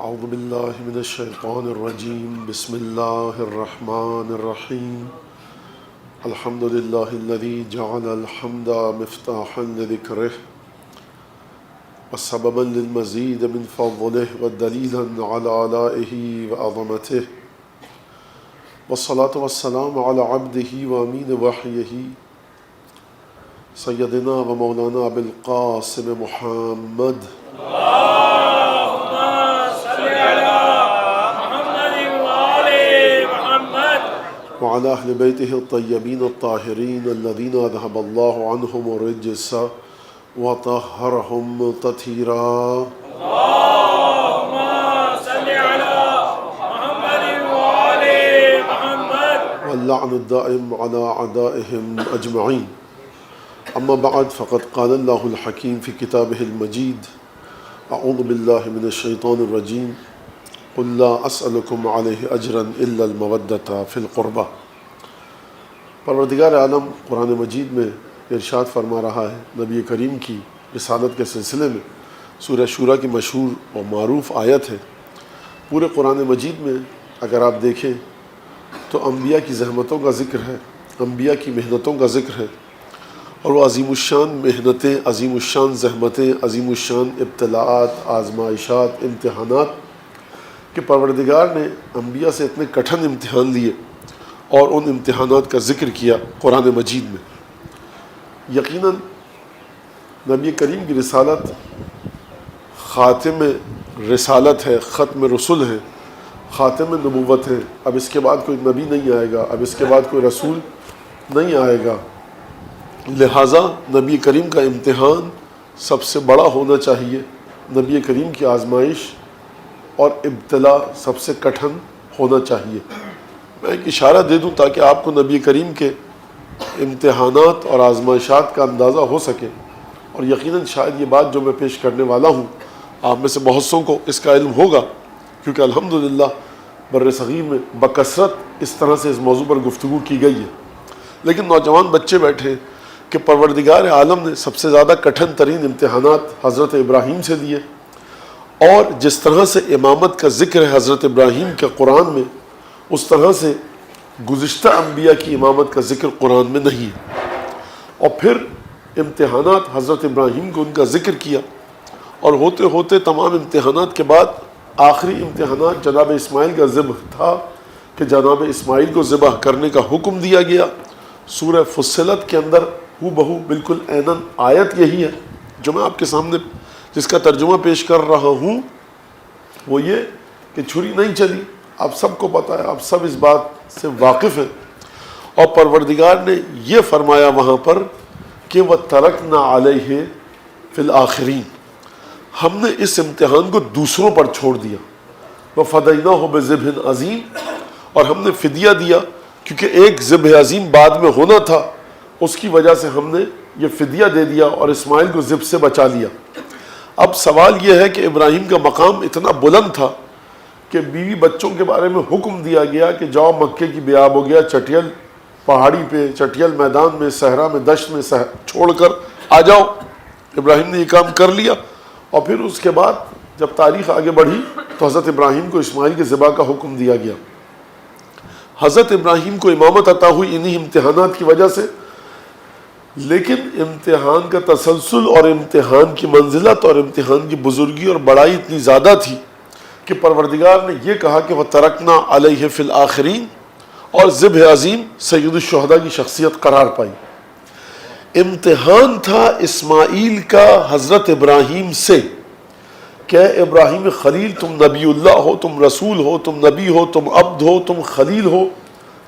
اعوذ باللہ من الشیطان الرجیم بسم اللہ الرحمن الرحیم الحمد للہ الذی جعل الحمد مفتاحا لذکرہ وسببا للمزید من فضلہ ودلیلا علی آلائہ وعظمتہ والصلاة والسلام علی عبدہ وامین وحیہ سیدنا و مولانا بالقاسم محمد وعلى أهل بيته الطيبين الطاهرين الذين أذهب الله عنهم الرجس وطهرهم تطهيرا. اللهم صل على محمد وآل محمد واللعن الدائم على أعدائهم أجمعين. أما بعد فقد قال الله الحكيم في كتابه المجيد أعوذ بالله من الشيطان الرجيم قل لا اسألكم علیہ اجرا الا المودۃ فی القربہ. پروردگار عالم قرآن مجید میں ارشاد فرما رہا ہے نبی کریم کی رسالت کے سلسلے میں. سورہ شورى کی مشہور اور معروف آیت ہے. پورے قرآن مجید میں اگر آپ دیکھیں تو انبیاء کی زحمتوں کا ذکر ہے، انبیاء کی محنتوں کا ذکر ہے، اور وہ عظیم الشان محنتیں، عظیم الشان زحمتیں، عظیم الشان ابتلاءات، آزمائشات، امتحانات کہ پروردگار نے انبیاء سے اتنے کٹھن امتحان لیے اور ان امتحانات کا ذکر کیا قرآن مجید میں. یقیناً نبی کریم کی رسالت خاتم رسالت ہے، ختم رسول ہے، خاتم نبوت ہے. اب اس کے بعد کوئی نبی نہیں آئے گا، اب اس کے بعد کوئی رسول نہیں آئے گا. لہٰذا نبی کریم کا امتحان سب سے بڑا ہونا چاہیے. نبی کریم کی آزمائش اور ابتلا سب سے کٹھن ہونا چاہیے. میں ایک اشارہ دے دوں تاکہ آپ کو نبی کریم کے امتحانات اور آزمائشات کا اندازہ ہو سکے. اور یقیناً شاید یہ بات جو میں پیش کرنے والا ہوں آپ میں سے بہت سوں کو اس کا علم ہوگا، کیونکہ الحمدللہ بر صغیر میں بکثرت اس طرح سے اس موضوع پر گفتگو کی گئی ہے. لیکن نوجوان بچے بیٹھے کہ پروردگار عالم نے سب سے زیادہ کٹھن ترین امتحانات حضرت ابراہیم سے دیے، اور جس طرح سے امامت کا ذکر ہے حضرت ابراہیم کے قرآن میں، اس طرح سے گزشتہ انبیاء کی امامت کا ذکر قرآن میں نہیں ہے. اور پھر امتحانات حضرت ابراہیم کو ان کا ذکر کیا، اور ہوتے ہوتے تمام امتحانات کے بعد آخری امتحانات جناب اسماعیل کا ذبح تھا کہ جناب اسماعیل کو ذبح کرنے کا حکم دیا گیا. سورہ فصلت کے اندر ہو بہو بالکل عیناً آیت یہی ہے جو میں آپ کے سامنے جس کا ترجمہ پیش کر رہا ہوں. وہ یہ کہ چھری نہیں چلی، آپ سب کو پتہ ہے، آپ سب اس بات سے واقف ہیں. اور پروردگار نے یہ فرمایا وہاں پر کہ وَتَرَكْنَا عَلَيْهِ فِي الْآخِرِينَ، ہم نے اس امتحان کو دوسروں پر چھوڑ دیا. وَفَدَيْنَاهُ بِذِبْحٍ عَظِيمٍ، اور ہم نے فدیہ دیا کیونکہ ایک ذبح عظیم بعد میں ہونا تھا، اس کی وجہ سے ہم نے یہ فدیہ دے دیا اور اسماعیل کو ذبح سے بچا لیا. اب سوال یہ ہے کہ ابراہیم کا مقام اتنا بلند تھا کہ بیوی بچوں کے بارے میں حکم دیا گیا کہ جاؤ مکے کی بیاب ہو گیا چٹیل پہاڑی پہ، چٹیل میدان میں، صحرا میں، دشت میں چھوڑ کر آ جاؤ. ابراہیم نے یہ کام کر لیا. اور پھر اس کے بعد جب تاریخ آگے بڑھی تو حضرت ابراہیم کو اسماعیل کے ذبح کا حکم دیا گیا. حضرت ابراہیم کو امامت عطا ہوئی انہی امتحانات کی وجہ سے. لیکن امتحان کا تسلسل اور امتحان کی منزلت اور امتحان کی بزرگی اور بڑائی اتنی زیادہ تھی کہ پروردگار نے یہ کہا کہ وَتَرَكْنَا عَلَيْهِ فِي الْآخِرِينَ، اور ذبح عظیم سید الشہداء کی شخصیت قرار پائی. امتحان تھا اسماعیل کا حضرت ابراہیم سے کہ ابراہیم خلیل تم نبی اللہ ہو، تم رسول ہو، تم نبی ہو، تم عبد ہو، تم خلیل ہو،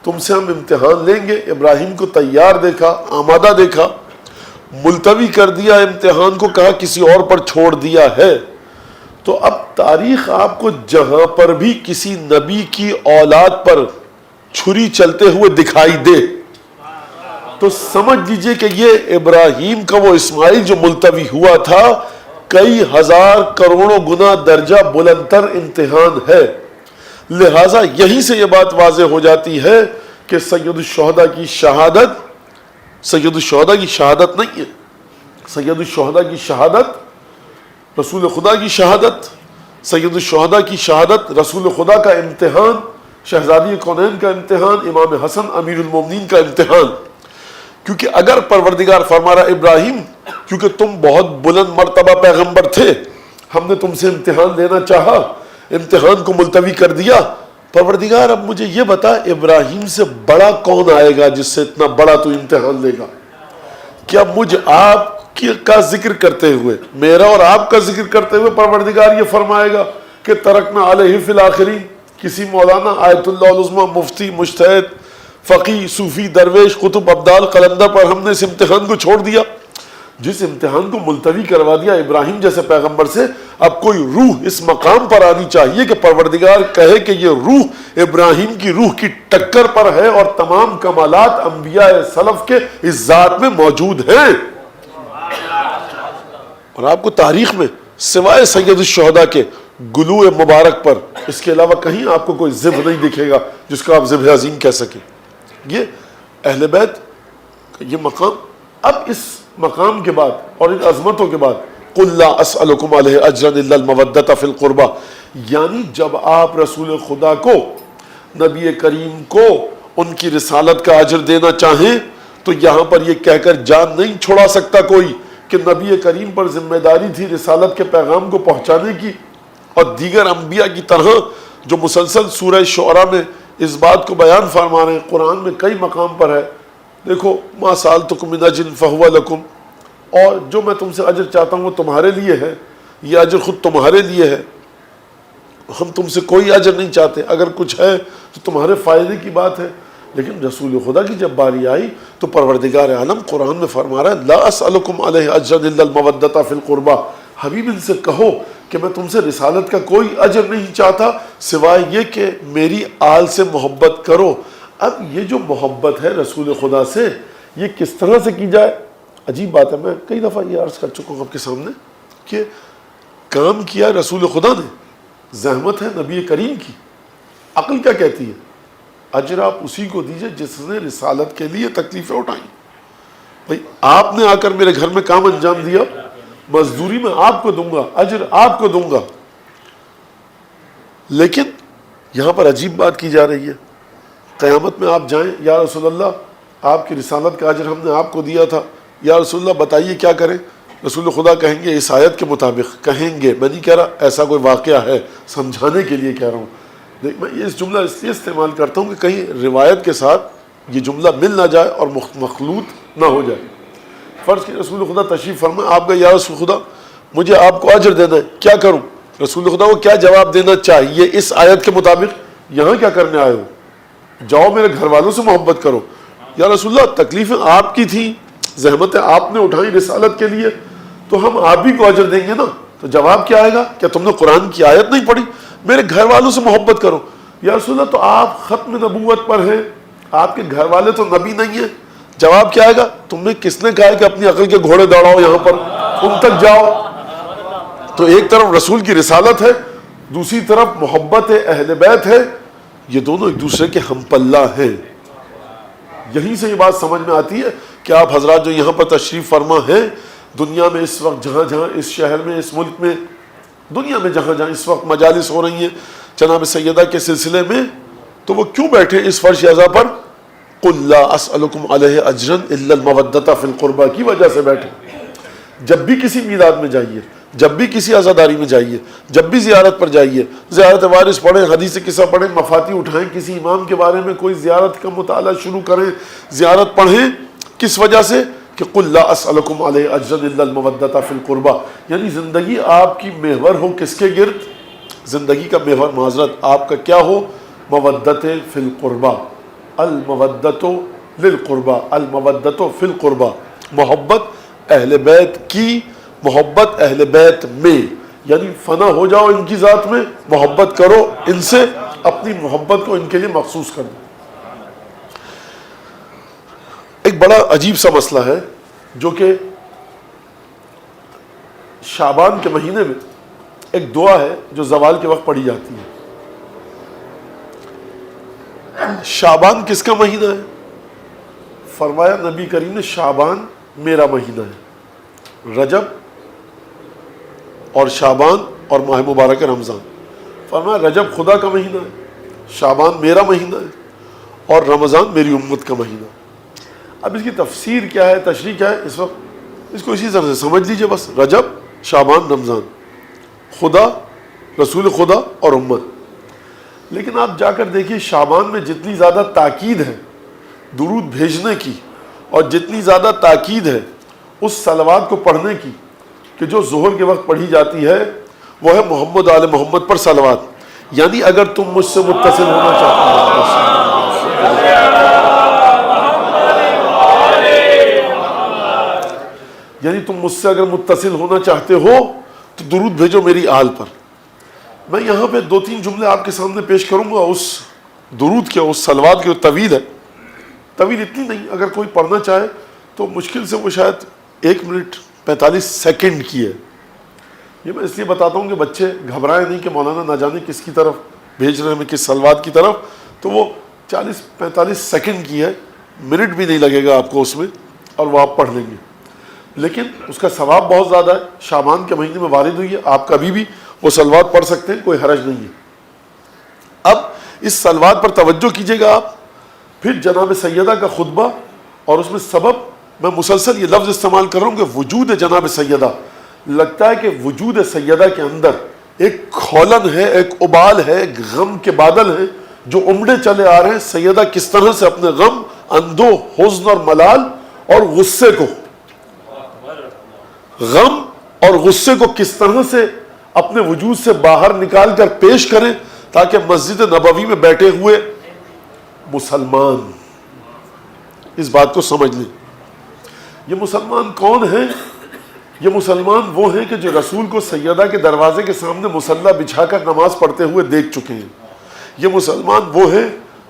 تم سے ہم امتحان لیں گے. ابراہیم کو تیار دیکھا، آمادہ دیکھا، ملتوی کر دیا امتحان کو، کہا کسی اور پر چھوڑ دیا ہے. تو اب تاریخ آپ کو جہاں پر بھی کسی نبی کی اولاد پر چھری چلتے ہوئے دکھائی دے تو سمجھ لیجئے کہ یہ ابراہیم کا وہ اسماعیل جو ملتوی ہوا تھا کئی ہزار کروڑوں گنا درجہ بلندتر امتحان ہے. لہٰذا یہیں سے یہ بات واضح ہو جاتی ہے کہ سید الشہداء کی شہادت سید الشہداء کی شہادت نہیں ہے. سید الشہداء کی شہادت رسول خدا کی شہادت، سید الشہداء کی شہادت رسول خدا کا امتحان، شہزادی کونین کا امتحان، امام حسن امیر المومنین کا امتحان. کیونکہ اگر پروردگار فرما رہا ابراہیم کیونکہ تم بہت بلند مرتبہ پیغمبر تھے، ہم نے تم سے امتحان لینا چاہا، امتحان کو ملتوی کر دیا. پروردگار اب مجھے یہ بتا ابراہیم سے بڑا کون آئے گا جس سے اتنا بڑا تو امتحان لے گا؟ کیا مجھ آپ کا ذکر کرتے ہوئے، میرا اور آپ کا ذکر کرتے ہوئے پروردگار یہ فرمائے گا کہ ترکنا علیہ فی الآخرین؟ کسی مولانا، آیت اللہ العظمیٰ، مفتی، مجتہد، فقی، صوفی، درویش، قطب، ابدال، قلندر پر ہم نے اس امتحان کو چھوڑ دیا؟ جس امتحان کو ملتوی کروا دیا ابراہیم جیسے پیغمبر سے، اب کوئی روح اس مقام پر آنی چاہیے کہ پروردگار کہے کہ یہ روح ابراہیم کی روح کی ٹکر پر ہے اور تمام کمالات انبیاء سلف کے اس ذات میں موجود ہیں. اور آپ کو تاریخ میں سوائے سید الشہداء کے گلو مبارک پر اس کے علاوہ کہیں آپ کو کوئی ذبح نہیں دکھے گا جس کو آپ ذبح عظیم کہہ سکیں. یہ اہل بیت یہ مقام. اب اس مقام کے بعد اور ان عظمتوں کے بعد قُلْ لَا أَسْأَلُكُمْ عَلَيْهِ أَجْرًا إِلَّا الْمَوَدَّةَ فِي الْقُرْبَى، یعنی جب آپ رسول خدا کو، نبی کریم کو ان کی رسالت کا اجر دینا چاہیں تو یہاں پر یہ کہہ کر جان نہیں چھوڑا سکتا کوئی کہ نبی کریم پر ذمہ داری تھی رسالت کے پیغام کو پہنچانے کی، اور دیگر انبیاء کی طرح جو مسلسل سورہ شعراء میں اس بات کو بیان فرما رہے ہیں. قرآن میں کئی مقام پر ہے، دیکھو ما سألتکم من اجر فہو لکم، اور جو میں تم سے اجر چاہتا ہوں وہ تمہارے لیے ہے، یہ اجر خود تمہارے لیے ہے. ہم تم سے کوئی اجر نہیں چاہتے، اگر کچھ ہے تو تمہارے فائدے کی بات ہے. لیکن رسول خدا کی جب باری آئی تو پروردگار عالم قرآن میں فرما رہا ہے لا اسألکم علیہ اجرا الا المودۃ فی القربى، حبیب ان سے کہو کہ میں تم سے رسالت کا کوئی اجر نہیں چاہتا سوائے یہ کہ میری آل سے محبت کرو. اب یہ جو محبت ہے رسول خدا سے یہ کس طرح سے کی جائے؟ عجیب بات ہے، میں کئی دفعہ یہ عرض کر چکا ہوں آپ کے سامنے کہ کام کیا رسول خدا نے، زحمت ہے نبی کریم کی. عقل کیا کہتی ہے؟ اجر آپ اسی کو دیجئے جس نے رسالت کے لیے تکلیفیں اٹھائیں. بھئی آپ نے آ کر میرے گھر میں کام انجام دیا، مزدوری میں آپ کو دوں گا، اجر آپ کو دوں گا. لیکن یہاں پر عجیب بات کی جا رہی ہے، قیامت میں آپ جائیں یا رسول اللہ آپ کی رسالت کا اجر ہم نے آپ کو دیا تھا، یا رسول اللہ بتائیے کیا کریں؟ رسول خدا کہیں گے اس آیت کے مطابق کہیں گے. میں نہیں کہہ رہا ایسا کوئی واقعہ ہے، سمجھانے کے لیے کہہ رہا ہوں. میں اس جملہ اس لیے استعمال کرتا ہوں کہ کہیں روایت کے ساتھ یہ جملہ مل نہ جائے اور مخلوط نہ ہو جائے. فرض کہ رسول خدا تشریف فرمائے، آپ کا یا رسول خدا مجھے آپ کو اجر دینا ہے، کیا کروں؟ رسول خدا کو کیا جواب دینا چاہیے اس آیت کے مطابق؟ یہاں کیا کرنے آئے ہو؟ جاؤ میرے گھر والوں سے محبت کرو. یا رسول اللہ تکلیفیں آپ کی تھیں، زحمتیں آپ نے اٹھائی رسالت کے لیے، تو ہم آپ ہی کو اجر دیں گے نا. تو جواب کیا آئے گا؟ کیا تم نے قرآن کی آیت نہیں پڑھی؟ میرے گھر والوں سے محبت کرو. یا رسول اللہ تو آپ ختم نبوت پر ہیں، آپ کے گھر والے تو نبی نہیں ہیں. جواب کیا آئے گا؟ تم نے کس نے کہا کہ اپنی عقل کے گھوڑے دوڑاؤ یہاں پر، ان تک جاؤ. تو ایک طرف رسول کی رسالت ہے، دوسری طرف محبت اہل بیت ہے، یہ دونوں ایک دوسرے کے ہم پلہ ہیں. یہیں سے یہ بات سمجھ میں آتی ہے کہ آپ حضرات جو یہاں پر تشریف فرما ہیں، دنیا میں اس وقت جہاں جہاں اس شہر میں، اس ملک میں، دنیا میں جہاں جہاں اس وقت مجالس ہو رہی ہیں جناب سیدہ کے سلسلے میں، تو وہ کیوں بیٹھے اس فرش اعضا پر؟ قُلْ لَا أَسْأَلُكُمْ عَلَيْهِ أَجْرًا إِلَّا الْمَوَدَّةَ فِي الْقُرْبَى کی وجہ سے بیٹھے. جب بھی کسی میلاد میں جائیے، جب بھی کسی عزاداری میں جائیے، جب بھی زیارت پر جائیے، زیارت وارث پڑھیں، حدیث قصہ پڑھیں، مفاتی اٹھائیں، کسی امام کے بارے میں کوئی زیارت کا مطالعہ شروع کریں، زیارت پڑھیں. کس وجہ سے؟ کہ قُلْ لَا أَسْأَلُكُمْ عَلَيْهِ أَجْرًا إِلَّا الْمَوَدَّةَ فِي الْقُرْبَى، یعنی زندگی آپ کی محور ہو کس کے گرد؟ زندگی کا محور، معذرت، آپ کا کیا ہو؟ مودت فی القربہ، المودت للقربہ، المودت فی القربہ، محبت اہل بیت کی، محبت اہل بیت میں، یعنی فنا ہو جاؤ ان کی ذات میں، محبت کرو ان سے، اپنی محبت کو ان کے لیے مخصوص کر دو. ایک بڑا عجیب سا مسئلہ ہے جو کہ شعبان کے مہینے میں ایک دعا ہے جو زوال کے وقت پڑھی جاتی ہے. شعبان کس کا مہینہ ہے؟ فرمایا نبی کریم نے شعبان میرا مہینہ ہے. رجب اور شعبان اور ماہ مبارک رمضان. فرمایا رجب خدا کا مہینہ ہے, شعبان میرا مہینہ ہے اور رمضان میری امت کا مہینہ. اب اس کی تفسیر کیا ہے, تشریح کیا ہے, اس وقت اس کو اسی طرح سے سمجھ لیجئے بس. رجب, شعبان, رمضان, خدا, رسول خدا اور امت. لیکن آپ جا کر دیکھیے شعبان میں جتنی زیادہ تاکید ہے درود بھیجنے کی اور جتنی زیادہ تاکید ہے اس صلوات کو پڑھنے کی کہ جو ظہر کے وقت پڑھی جاتی ہے وہ ہے محمد آل محمد پر صلوات. یعنی اگر تم مجھ سے متصل ہونا چاہتے یعنی تم مجھ سے اگر متصل ہونا چاہتے ہو تو درود بھیجو میری آل پر. میں یہاں پہ 2-3 جملے آپ کے سامنے پیش کروں گا اس درود کے, اس صلوات کے. طویل ہے, طویل اتنی نہیں, اگر کوئی پڑھنا چاہے تو مشکل سے وہ شاید 1 منٹ 45 سیکنڈ کی ہے. یہ میں اس لیے بتاتا ہوں کہ بچے گھبرائیں نہیں کہ مولانا نہ جانے کس کی طرف بھیج رہے ہیں, کس صلوات کی طرف. تو وہ 40-45 سیکنڈ کی ہے, منٹ بھی نہیں لگے گا آپ کو اس میں, اور وہ آپ پڑھ لیں گے. لیکن اس کا ثواب بہت زیادہ ہے. شعبان کے مہینے میں وارد ہوئی ہے, آپ کبھی بھی وہ صلوات پڑھ سکتے ہیں, کوئی حرج نہیں ہے. اب اس صلوات پر توجہ کیجئے گا آپ. پھر جناب سیدہ کا خطبہ, اور اس میں سبب میں مسلسل یہ لفظ استعمال کر رہا ہوں کہ وجود جناب سیدہ. لگتا ہے کہ وجود سیدہ کے اندر ایک کھولن ہے, ایک ابال ہے, ایک غم کے بادل ہیں جو امڑے چلے آ رہے ہیں. سیدہ کس طرح سے اپنے غم, اندو, حزن اور ملال اور غصے کو, غم اور غصے کو کس طرح سے اپنے وجود سے باہر نکال کر پیش کریں تاکہ مسجد نبوی میں بیٹھے ہوئے مسلمان اس بات کو سمجھ لیں. یہ مسلمان کون ہیں؟ یہ مسلمان وہ ہیں کہ جو رسول کو سیدہ کے دروازے کے سامنے مصلی بچھا کر نماز پڑھتے ہوئے دیکھ چکے ہیں. یہ مسلمان وہ ہیں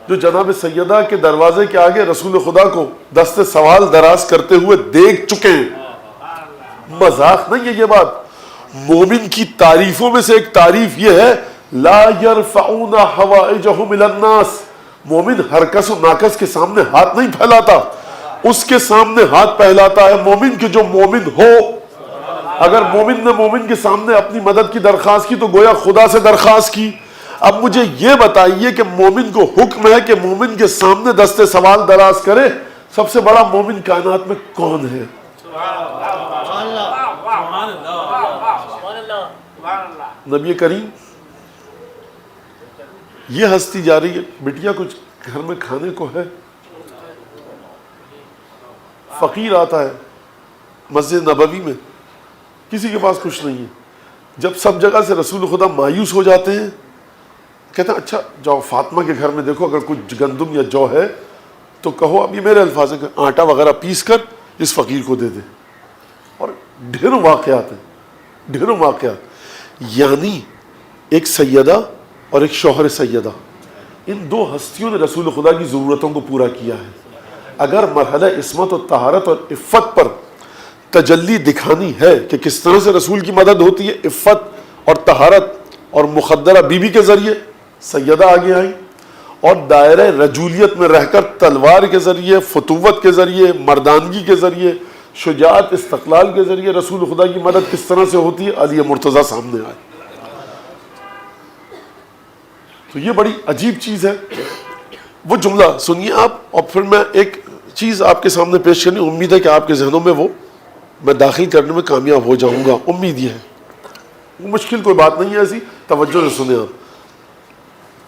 جو جناب سیدہ کے دروازے کے آگے رسول خدا کو دست سوال دراز کرتے ہوئے دیکھ چکے ہیں. مذاق نہیں ہے یہ بات. مومن کی تعریفوں میں سے ایک تعریف یہ ہے لا يرفعون حوائجهم الى الناس. مومن ہر کس و ناکس کے سامنے ہاتھ نہیں پھیلاتا, اس کے سامنے ہاتھ پھیلاتا ہے مومن کہ جو مومن ہو. اگر مومن نے مومن کے سامنے اپنی مدد کی درخواست کی تو گویا خدا سے درخواست کی. اب مجھے یہ بتائیے کہ مومن کو حکم ہے کہ مومن کے سامنے دست سوال دراز کرے. سب سے بڑا مومن کائنات میں کون ہے؟ نبی کریم. یہ ہستی جا رہی ہے, بٹیا کچھ گھر میں کھانے کو ہے؟ فقیر آتا ہے مسجد نبوی میں, کسی کے پاس کچھ نہیں ہے. جب سب جگہ سے رسول خدا مایوس ہو جاتے ہیں, کہتے ہیں اچھا جاؤ فاطمہ کے گھر میں دیکھو اگر کچھ گندم یا جو ہے تو کہو. اب یہ میرے الفاظ ہیں کہ آٹا وغیرہ پیس کر اس فقیر کو دے دے. اور ڈھیروں واقعات ہیں, ڈھیروں واقعات. یعنی ایک سیدہ اور ایک شوہر سیدہ, ان دو ہستیوں نے رسول خدا کی ضرورتوں کو پورا کیا ہے. اگر مرحلہ عصمت و طہارت اور عفت پر تجلی دکھانی ہے کہ کس طرح سے رسول کی مدد ہوتی ہے عفت اور طہارت اور مخدرہ بیوی کے ذریعے, سیدہ آگے آئیں اور دائرہ رجولیت میں رہ کر تلوار کے ذریعے, فتوت کے ذریعے, مردانگی کے ذریعے, شجاعت استقلال کے ذریعے رسول خدا کی مدد کس طرح سے ہوتی ہے علی مرتضیٰ سامنے آئے. تو یہ بڑی عجیب چیز ہے. وہ جملہ سنیے آپ, اور پھر میں ایک چیز آپ کے سامنے پیش کرنی, امید ہے کہ آپ کے ذہنوں میں وہ میں داخل کرنے میں کامیاب ہو جاؤں گا, امید یہ ہے. مشکل کوئی بات نہیں ہے ایسی, توجہ سے سنیں آپ.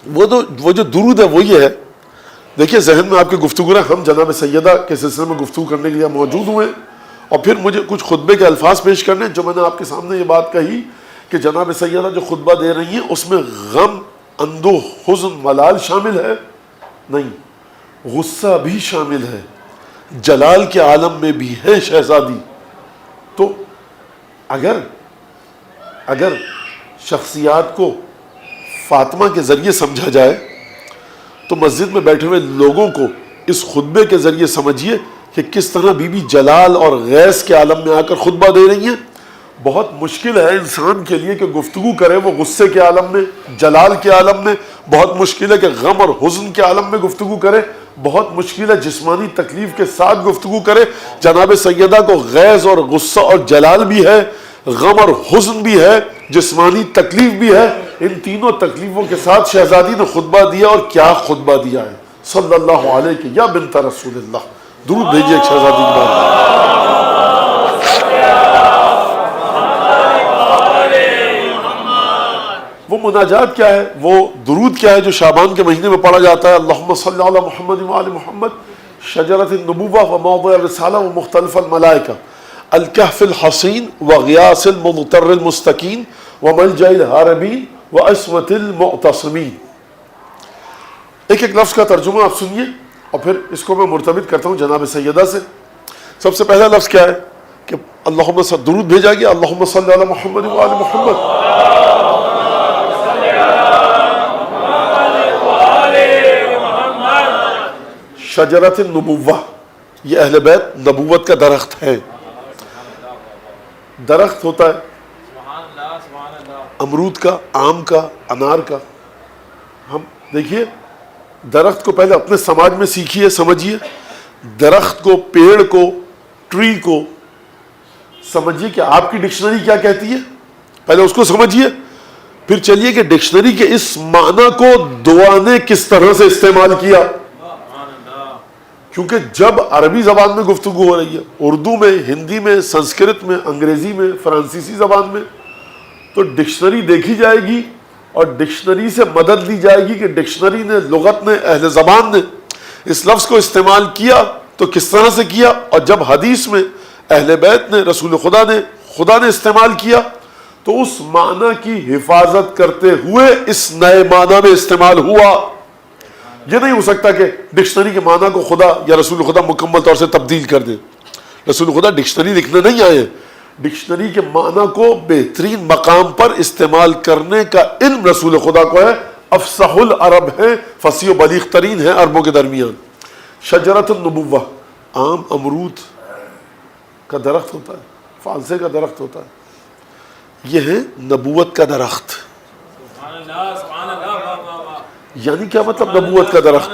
وہ جو درود ہے وہ یہ ہے. دیکھیے ذہن میں آپ کی گفتگو ہے, ہم جناب سیدہ کے سلسلے میں گفتگو کرنے کے لیے موجود ہوئے, اور پھر مجھے کچھ خطبے کے الفاظ پیش کرنے. جو میں نے آپ کے سامنے یہ بات کہی کہ جناب سیدہ جو خطبہ دے رہی ہیں اس میں غم, اندو, حزن, ملال شامل ہے نہیں, غصہ بھی شامل ہے, جلال کے عالم میں بھی ہے شہزادی. تو اگر شخصیات کو فاطمہ کے ذریعے سمجھا جائے تو مسجد میں بیٹھے ہوئے لوگوں کو اس خطبے کے ذریعے سمجھیے کہ کس طرح بی بی جلال اور غیث کے عالم میں آ کر خطبہ دے رہی ہیں. بہت مشکل ہے انسان کے لیے کہ گفتگو کرے وہ غصے کے عالم میں, جلال کے عالم میں. بہت مشکل ہے کہ غم اور حزن کے عالم میں گفتگو کرے. بہت مشکل ہے جسمانی تکلیف کے ساتھ گفتگو کرے. جناب سیدہ کو غیظ اور غصہ اور جلال بھی ہے, غم اور حزن بھی ہے، جسمانی تکلیف بھی ہے. ان تینوں تکلیفوں کے ساتھ شہزادی نے خطبہ دیا، اور کیا خطبہ دیا ہے. صلی اللہ علیہ یا بنت رسول اللہ. درود بھیجیے ایک شہزادی کے بارے. وہ مناجات کیا ہے، وہ درود کیا ہے جو شعبان کے مہینے میں پڑھا جاتا ہے؟ اللہم صلی علی محمد و آل محمد، شجرۃ النبوہ و موضع الرسالہ و مختلف الملائکہ، الکہف الحصین و غیاث المضطر المستکین و ملجأ الہاربین و عصمت المعتصمین. ایک ایک لفظ کا ترجمہ آپ سنیے، اور پھر اس کو میں مرتبط کرتا ہوں جناب سیدہ سے. سب سے پہلا لفظ کیا ہے کہ اللہم درود بھیجا گیا، اللہم صلی علی محمد و آل محمد. شجرۃ النبوہ، یہ اہل بیت نبوت کا درخت ہے. درخت ہوتا ہے امرود کا، آم کا، انار کا. ہم دیکھیے درخت کو پہلے اپنے سماج میں سیکھیے، سمجھیے درخت کو، پیڑ کو، ٹری کو سمجھیے کہ آپ کی ڈکشنری کیا کہتی ہے، پہلے اس کو سمجھیے. پھر چلیے کہ ڈکشنری کے اس معنی کو دعا نے کس طرح سے استعمال کیا. کیونکہ جب عربی زبان میں گفتگو ہو رہی ہے، اردو میں، ہندی میں، سنسکرت میں، انگریزی میں، فرانسیسی زبان میں، تو ڈکشنری دیکھی جائے گی اور ڈکشنری سے مدد لی جائے گی کہ ڈکشنری نے، لغت نے، اہل زبان نے اس لفظ کو استعمال کیا تو کس طرح سے کیا. اور جب حدیث میں اہل بیت نے، رسول خدا نے استعمال کیا تو اس معنی کی حفاظت کرتے ہوئے اس نئے معنی میں استعمال ہوا. یہ نہیں ہو سکتا کہ ڈکشنری کے معنی کو خدا یا رسول خدا مکمل طور سے تبدیل کر دے. رسول خدا ڈکشنری لکھنے نہیں آئے، ڈکشنری کے معنی کو بہترین مقام پر استعمال کرنے کا علم رسول خدا کو ہے. افصح العرب ہے، فصیح و بلیغ ترین ہے عربوں کے درمیان. شجرۃ النبوہ، آم امرود کا درخت ہوتا ہے، فالسے کا درخت ہوتا ہے. یہ ہے نبوت کا درخت. یعنی کیا مطلب نبوت کا درخت؟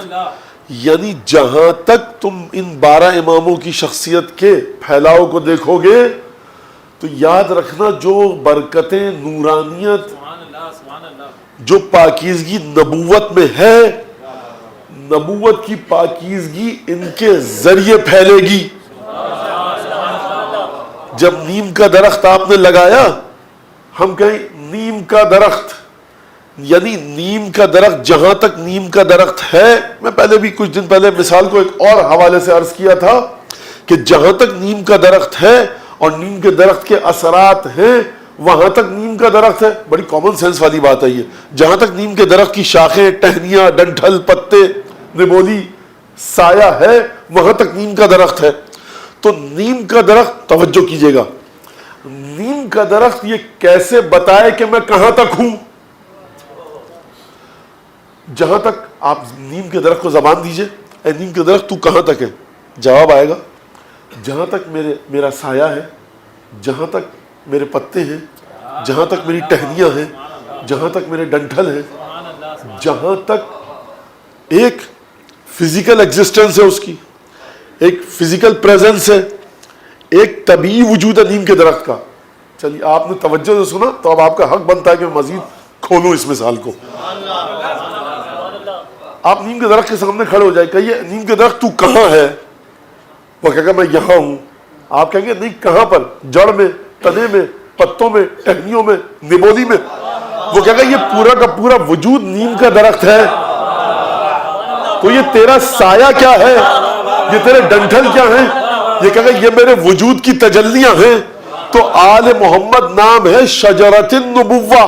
یعنی جہاں تک تم ان 12 اماموں کی شخصیت کے پھیلاؤ کو دیکھو گے تو یاد رکھنا جو برکتیں، نورانیت، جو پاکیزگی نبوت میں ہے، نبوت کی پاکیزگی ان کے ذریعے پھیلے گی. جب نیم کا درخت آپ نے لگایا، ہم کہیں نیم کا درخت، یعنی نیم کا درخت جہاں تک نیم کا درخت ہے. میں پہلے بھی کچھ دن پہلے مثال کو ایک اور حوالے سے عرض کیا تھا کہ جہاں تک نیم کا درخت ہے اور نیم کے درخت کے اثرات ہیں وہاں تک نیم کا درخت ہے. بڑی کامن سینس والی بات ہے یہ. جہاں تک نیم کے درخت کی شاخیں، ٹہنیاں، ڈنٹھل، پتے، نبولی، سایہ ہے وہاں تک نیم کا درخت ہے. تو نیم کا درخت، توجہ کیجئے گا، نیم کا درخت یہ کیسے بتائے کہ میں کہاں تک ہوں. جہاں تک آپ نیم کے درخت کو زبان دیجئے، اے نیم کے درخت تو کہاں تک ہے، جواب آئے گا جہاں تک میرا سایہ ہے، جہاں تک میرے پتے ہیں، جہاں تک میری ٹہنیاں ہیں، جہاں تک میرے ڈنٹھل ہیں، جہاں تک ایک فزیکل ایگزسٹنس ہے، اس کی ایک فزیکل پریزنس ہے، ایک طبیعی وجود ہے نیم کے درخت کا. چلیے آپ نے توجہ سے سنا تو اب آپ کا حق بنتا ہے کہ میں مزید کھولوں اس مثال کو. آپ نیم کے درخت کے سامنے کھڑے ہو جائے، کہیے نیم کے درخت تو کہاں ہے، وہ کہے گا میں یہاں ہوں. آپ کہیں گے نہیں کہاں پر، جڑ میں، تنے میں، پتوں میں، ٹہنیوں میں، نبولی میں. وہ کہے گا یہ پورا کا پورا وجود نیم کا درخت ہے. تو یہ تیرا سایہ کیا ہے، یہ تیرے ڈنٹھل کیا ہیں، یہ کہے گا یہ میرے وجود کی تجلیاں ہیں. تو آل محمد نام ہے شجرۃ النبوہ،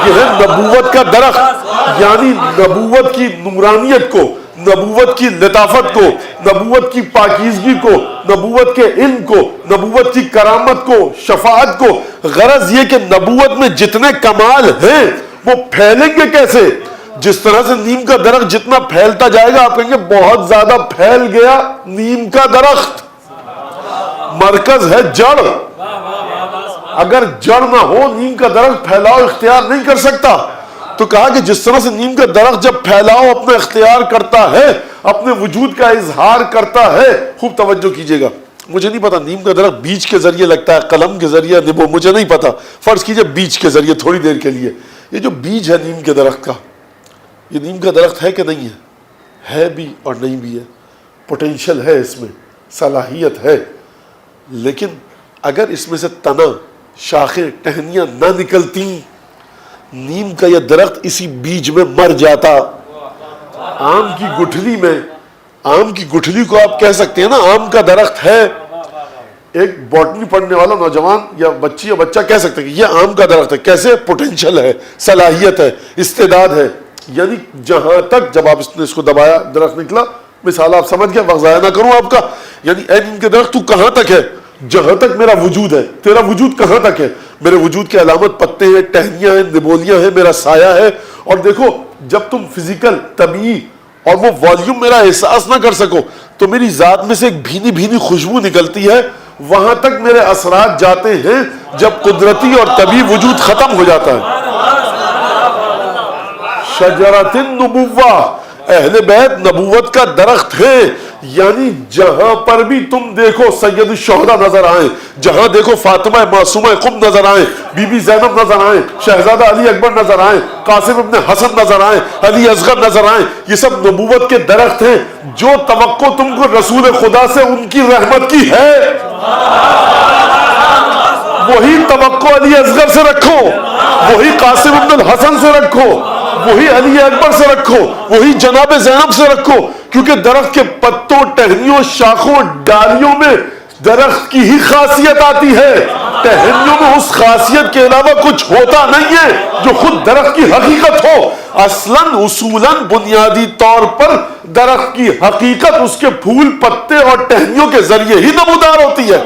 یہ ہے نبوت کا درخت. یعنی نبوت کی نورانیت کو، نبوت کی لطافت کو، نبوت کی پاکیزگی کو، نبوت کے علم کو، نبوت کی کرامت کو، شفاعت کو. غرض یہ کہ نبوت میں جتنے کمال ہیں وہ پھیلیں گے کیسے؟ جس طرح سے نیم کا درخت جتنا پھیلتا جائے گا آپ کہیں گے بہت زیادہ پھیل گیا نیم کا درخت. مرکز ہے جڑ. اگر جڑ نہ ہو نیم کا درخت پھیلاؤ اختیار نہیں کر سکتا. تو کہا کہ جس طرح سے نیم کا درخت جب پھیلاؤ اپنا اختیار کرتا ہے، اپنے وجود کا اظہار کرتا ہے، خوب توجہ کیجئے گا، مجھے نہیں پتا نیم کا درخت بیج کے ذریعے لگتا ہے، قلم کے ذریعے، وہ مجھے نہیں پتا، فرض کیجئے بیج کے ذریعے تھوڑی دیر کے لیے. یہ جو بیج ہے نیم کے درخت کا، یہ نیم کا درخت ہے کہ نہیں ہے بھی اور نہیں بھی ہے. پوٹینشل ہے اس میں، صلاحیت ہے، لیکن اگر اس میں سے تنا، شاخیں، ٹہنیاں نہ نکلتی، نیم کا یہ درخت اسی بیج میں مر جاتا. آم کی گٹھلی میں، آم کی گٹھلی کو آپ کہہ سکتے ہیں نا آم کا درخت ہے. ایک باٹنی پڑھنے والا نوجوان یا بچی یا بچہ کہہ سکتے ہیں کہ یہ آم کا درخت ہے. کیسے؟ پوٹینشل ہے، صلاحیت ہے، استعداد ہے. یعنی جہاں تک جب آپ اس کو دبایا درخت نکلا. مثال آپ سمجھ گئے، وقت ضائع نہ کروں آپ کا. یعنی اے نیم کے درخت تو کہاں تک ہے؟ جہاں تک میرا وجود ہے. تیرا وجود کہاں تک ہے؟ میرے وجود کی علامت پتے ہیں، ٹہنیاں ہیں، نبولیاں ہیں، میرا سایہ ہے. اور دیکھو جب تم فزیکل، طبعی اور وہ والیوم میرا احساس نہ کر سکو تو میری ذات میں سے ایک بھینی بھینی خوشبو نکلتی ہے. وہاں تک میرے اثرات جاتے ہیں جب قدرتی اور طبعی وجود ختم ہو جاتا ہے. شجرۃ النبوہ، اہل بیت نبوت کا درخت ہے. یعنی جہاں پر بھی تم دیکھو سید الشہداء نظر آئیں، جہاں دیکھو فاطمہ معصومہ قم نظر آئیں، بی بی زینب نظر آئیں، شہزادہ علی اکبر نظر آئیں، قاسم ابن حسن نظر آئیں، علی اصغر نظر آئیں، یہ سب نبوت کے درخت ہیں. جو توقع تم کو رسول خدا سے ان کی رحمت کی ہے، وہی توقع علی اصغر سے رکھو، وہی قاسم ابن الحسن سے رکھو، وہی علی اکبر سے رکھو، وہی جناب زینب سے رکھو. کیونکہ درخت کے پتوں، ٹہنیوں، شاخوں، ڈالیوں میں درخت کی ہی خاصیت آتی ہے. ٹہنیوں میں اس خاصیت کے علاوہ کچھ ہوتا نہیں ہے جو خود درخت کی حقیقت ہو. اصلاً اصولاً بنیادی طور پر درخت کی حقیقت اس کے پھول، پتے اور ٹہنیوں کے ذریعے ہی نمودار ہوتی ہے.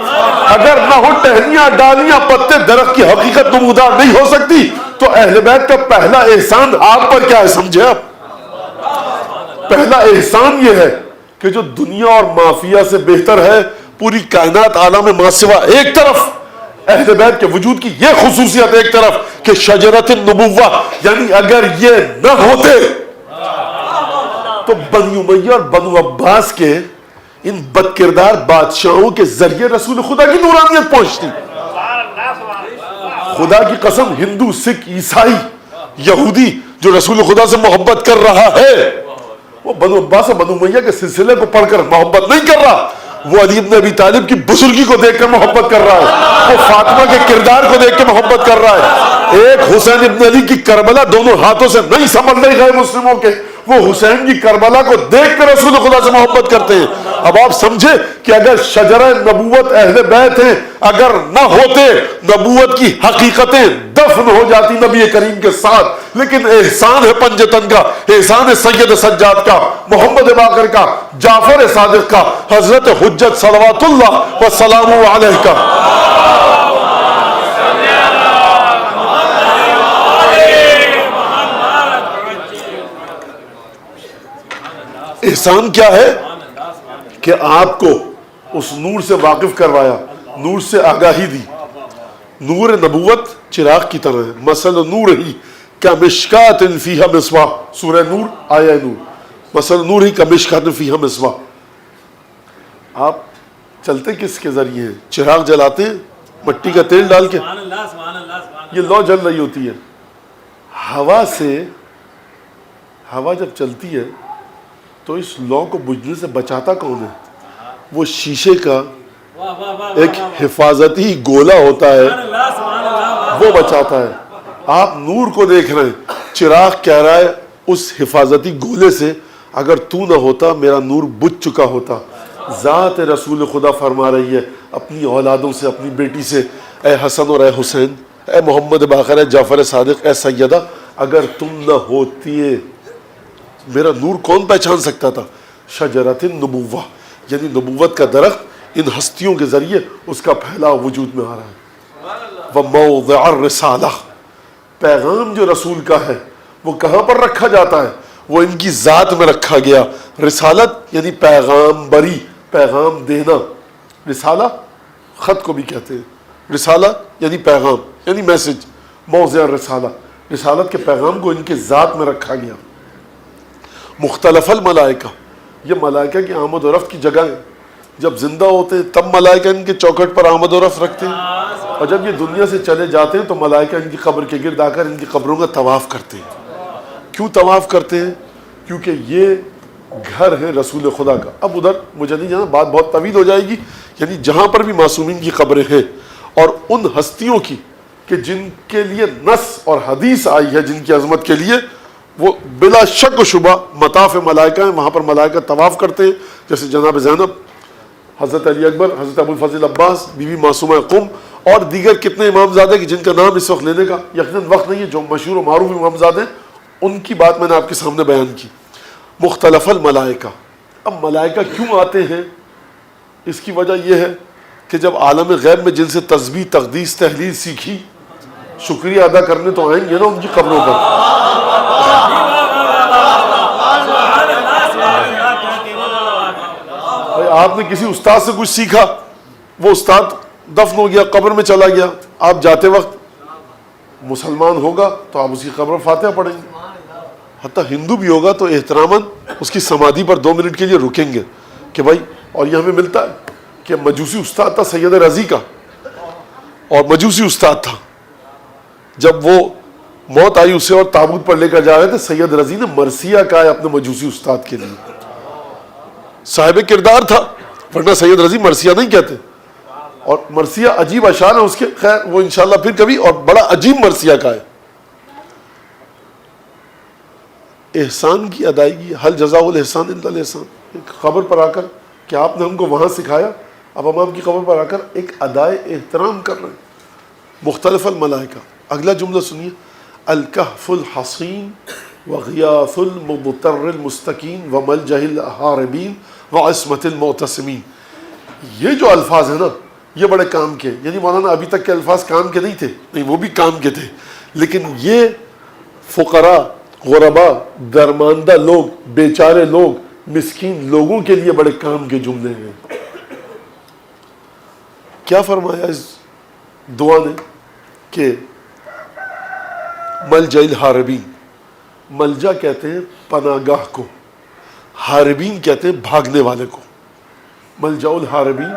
اگر نہ ہو ٹہنیاں، ڈالیاں، پتے، درخت کی حقیقت نمودار نہیں ہو سکتی. تو اہل بیت کا پہلا احسان آپ پر کیا ہے سمجھے آپ؟ پہلا احسان یہ ہے کہ جو دنیا اور مافیا سے بہتر ہے، پوری کائنات عالم ما سوا ایک طرف، اہل بیت کے وجود کی یہ خصوصیت ایک طرف کہ شجرۃ النبوہ، یعنی اگر یہ نہ ہوتے تو بنی امیہ اور بنو عباس کے ان بد کردار بادشاہوں کے ذریعے رسول خدا کی نورانیت پہنچتی. خدا کی قسم، ہندو، سکھ، عیسائی، یہودی جو رسول خدا سے محبت کر رہا ہے، وہ بنو عباس اور بنو امیہ کے سلسلے کو پڑھ کر محبت نہیں کر رہا، وہ علی ابن ابی طالب کی بزرگی کو دیکھ کر محبت کر رہا ہے، وہ فاطمہ کے کردار کو دیکھ کے محبت کر رہا ہے. ایک حسین ابن علی کی کربلا دونوں ہاتھوں سے نہیں سنبھل رہی غیر مسلموں کے، وہ حسین کی کربلا کو دیکھ کر رسول خدا سے محبت کرتے ہیں. اب آپ سمجھے کہ اگر شجرہ نبوت اہل بیت ہیں، اگر نہ ہوتے نبوت کی حقیقتیں دفن ہو جاتی نبی کریم کے ساتھ. لیکن احسان ہے پنجتن کا، احسان ہے سید سجاد کا، محمد باقر کا، جعفر صادق کا، حضرت حجت صلوات اللہ وسلام علیہ کا. احسان کیا ہے؟ کہ آپ کو اس نور سے واقف کروایا، نور سے آگاہی دی. نور نبوت چراغ کی طرح ہے. مثل نور ہی کمشکات فیہا مصباح، سورہ نور آیہ نور. مثل نور ہی کمشکات فیہا مصباح. آپ چلتے کس کے ذریعے ہیں؟ چراغ جلاتے ہیں مٹی کا تیل ڈال کے، یہ لو جل رہی ہوتی ہے. ہوا سے، ہوا جب چلتی ہے تو اس لو کو بجھنے سے بچاتا کون ہے؟ وہ شیشے کا ایک حفاظتی گولا ہوتا ہے، وہ بچاتا ہے. آپ نور کو دیکھ رہے ہیں، چراغ کہہ رہا ہے اس حفاظتی گولے سے اگر تو نہ ہوتا میرا نور بجھ چکا ہوتا. ذات رسول خدا فرما رہی ہے اپنی اولادوں سے، اپنی بیٹی سے، اے حسن اور اے حسین، اے محمد باقر، اے جعفر صادق، اے سیدہ، اگر تم نہ ہوتی میرا نور کون پہچان سکتا تھا؟ شجرۃ النبوہ، یعنی نبوت کا درخت ان ہستیوں کے ذریعے اس کا پھیلاؤ وجود میں آ رہا ہے. وموضع الرسالہ، پیغام جو رسول کا ہے وہ کہاں پر رکھا جاتا ہے؟ وہ ان کی ذات میں رکھا گیا. رسالت یعنی پیغام بری، پیغام دینا. رسالہ خط کو بھی کہتے ہیں، رسالہ یعنی پیغام، یعنی میسج. موضع الرسالہ، رسالت کے پیغام کو ان کے ذات میں رکھا گیا. مختلف الملائکہ، یہ ملائکہ کی آمد و رفت کی جگہ ہے. جب زندہ ہوتے ہیں تب ملائکہ ان کے چوکھٹ پر آمد و رفت رکھتے ہیں، اور جب یہ دنیا سے چلے جاتے ہیں تو ملائکہ ان کی قبر کے گرد آ کر ان کی قبروں کا طواف کرتے ہیں۔ کیوں طواف کرتے ہیں؟ کیونکہ یہ گھر ہے رسول خدا کا۔ اب ادھر مجھے نہیں جانا، بات بہت طویل ہو جائے گی، یعنی جہاں پر بھی معصومین کی قبریں ہیں اور ان ہستیوں کی کہ جن کے لیے نص اور حدیث آئی ہے، جن کی عظمت کے لیے وہ بلا شک و شبہ مطاف ملائکہ ہیں، وہاں پر ملائکہ طواف کرتے ہیں، جیسے جناب زینب، حضرت علی اکبر، حضرت ابو الفضل عباس، بی بی معصومہ قم اور دیگر کتنے امامزادے کہ جن کا نام اس وقت لینے کا یقیناً وقت نہیں ہے، جو مشہور و معروف امامزادے ہیں، ان کی بات میں نے آپ کے سامنے بیان کی۔ مختلف الملائکہ، اب ملائکہ کیوں آتے ہیں؟ اس کی وجہ یہ ہے کہ جب عالم غیب میں جن سے تسبیح، تقدیس، تحلیل سیکھی، شکریہ ادا کرنے تو آئیں گے نا ان کی قبروں پر۔ بھائی آپ نے کسی استاد سے کچھ سیکھا، وہ استاد دفن ہو گیا، قبر میں چلا گیا، آپ جاتے وقت مسلمان ہوگا تو آپ اس کی قبر فاتحہ پڑھیں گے، حتیٰ ہندو بھی ہوگا تو احتراماً اس کی سمادھی پر 2 منٹ کے لیے رکیں گے کہ بھائی، اور یہ ہمیں ملتا ہے کہ مجوسی استاد تھا سید رضی کا، اور مجوسی استاد تھا، جب وہ موت آئی اسے اور تابوت پر لے کر جا رہے تھے، سید رضی نے مرثیہ کہا ہے اپنے مجوسی استاد کے لیے، صاحب کردار تھا، ورنہ سید رضی مرثیہ نہیں کہتے، اور مرثیہ عجیب اشعار ہے اس کے، خیر وہ انشاءاللہ پھر کبھی، اور بڑا عجیب مرثیہ کا ہے۔ احسان کی ادائیگی، حل جزاء الاحسان الا الاحسان، ایک قبر پر آ کر کہ آپ نے ہم کو وہاں سکھایا، اب ہم آپ کی قبر پر آ کر ایک ادائے احترام کر رہے ہیں۔ مختلف الملائکہ، اگلا جملہ سنیے، الکہف الحصین وغیاث المضطر المستکین وملجہ الہاربین وعصمت المعتصمین، یہ جو الفاظ ہیں نا یہ بڑے کام کے، یعنی مولانا ابھی تک کے الفاظ کام کے نہیں تھے، نہیں وہ بھی کام کے تھے، لیکن یہ فقراء، غرباء، درماندہ لوگ، بیچارے لوگ، مسکین لوگوں کے لیے بڑے کام کے جملے ہیں۔ کیا فرمایا اس دعا نے کہ ملجا الحاربین، ملجا کہتے ہیں پناہ گاہ کو، حاربین کہتے ہیں بھاگنے والے کو، ملجا الحاربین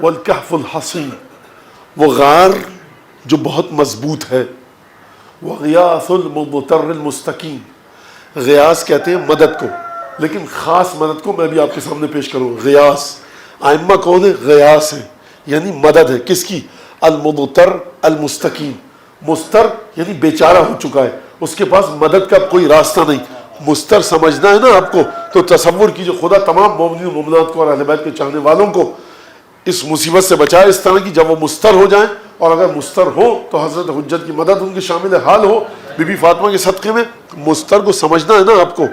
والکہف الحصین، وہ غار جو بہت مضبوط ہے، وغیاث المضطر المستکین، غیاث کہتے ہیں مدد کو، لیکن خاص مدد کو میں بھی آپ کے سامنے پیش کروں۔ غیاث ائمہ کون ہے؟ غیاث ہے، یعنی مدد ہے کس کی؟ المضطر المستکین، مستر یعنی بیچارہ ہو چکا ہے، اس کے پاس مدد کا کوئی راستہ نہیں، مستر سمجھنا ہے نا آپ کو تو تصور کیجئے خدا تمام مومنین و مومنات کو اور اہل بیت کے چاہنے والوں کو اس مصیبت سے بچائے اس طرح کی، جب وہ مستر ہو جائیں، اور اگر مستر ہو تو حضرت حجت کی مدد ان کے شامل حال ہو، بی بی فاطمہ کے صدقے میں۔ مستر کو سمجھنا ہے نا آپ کو،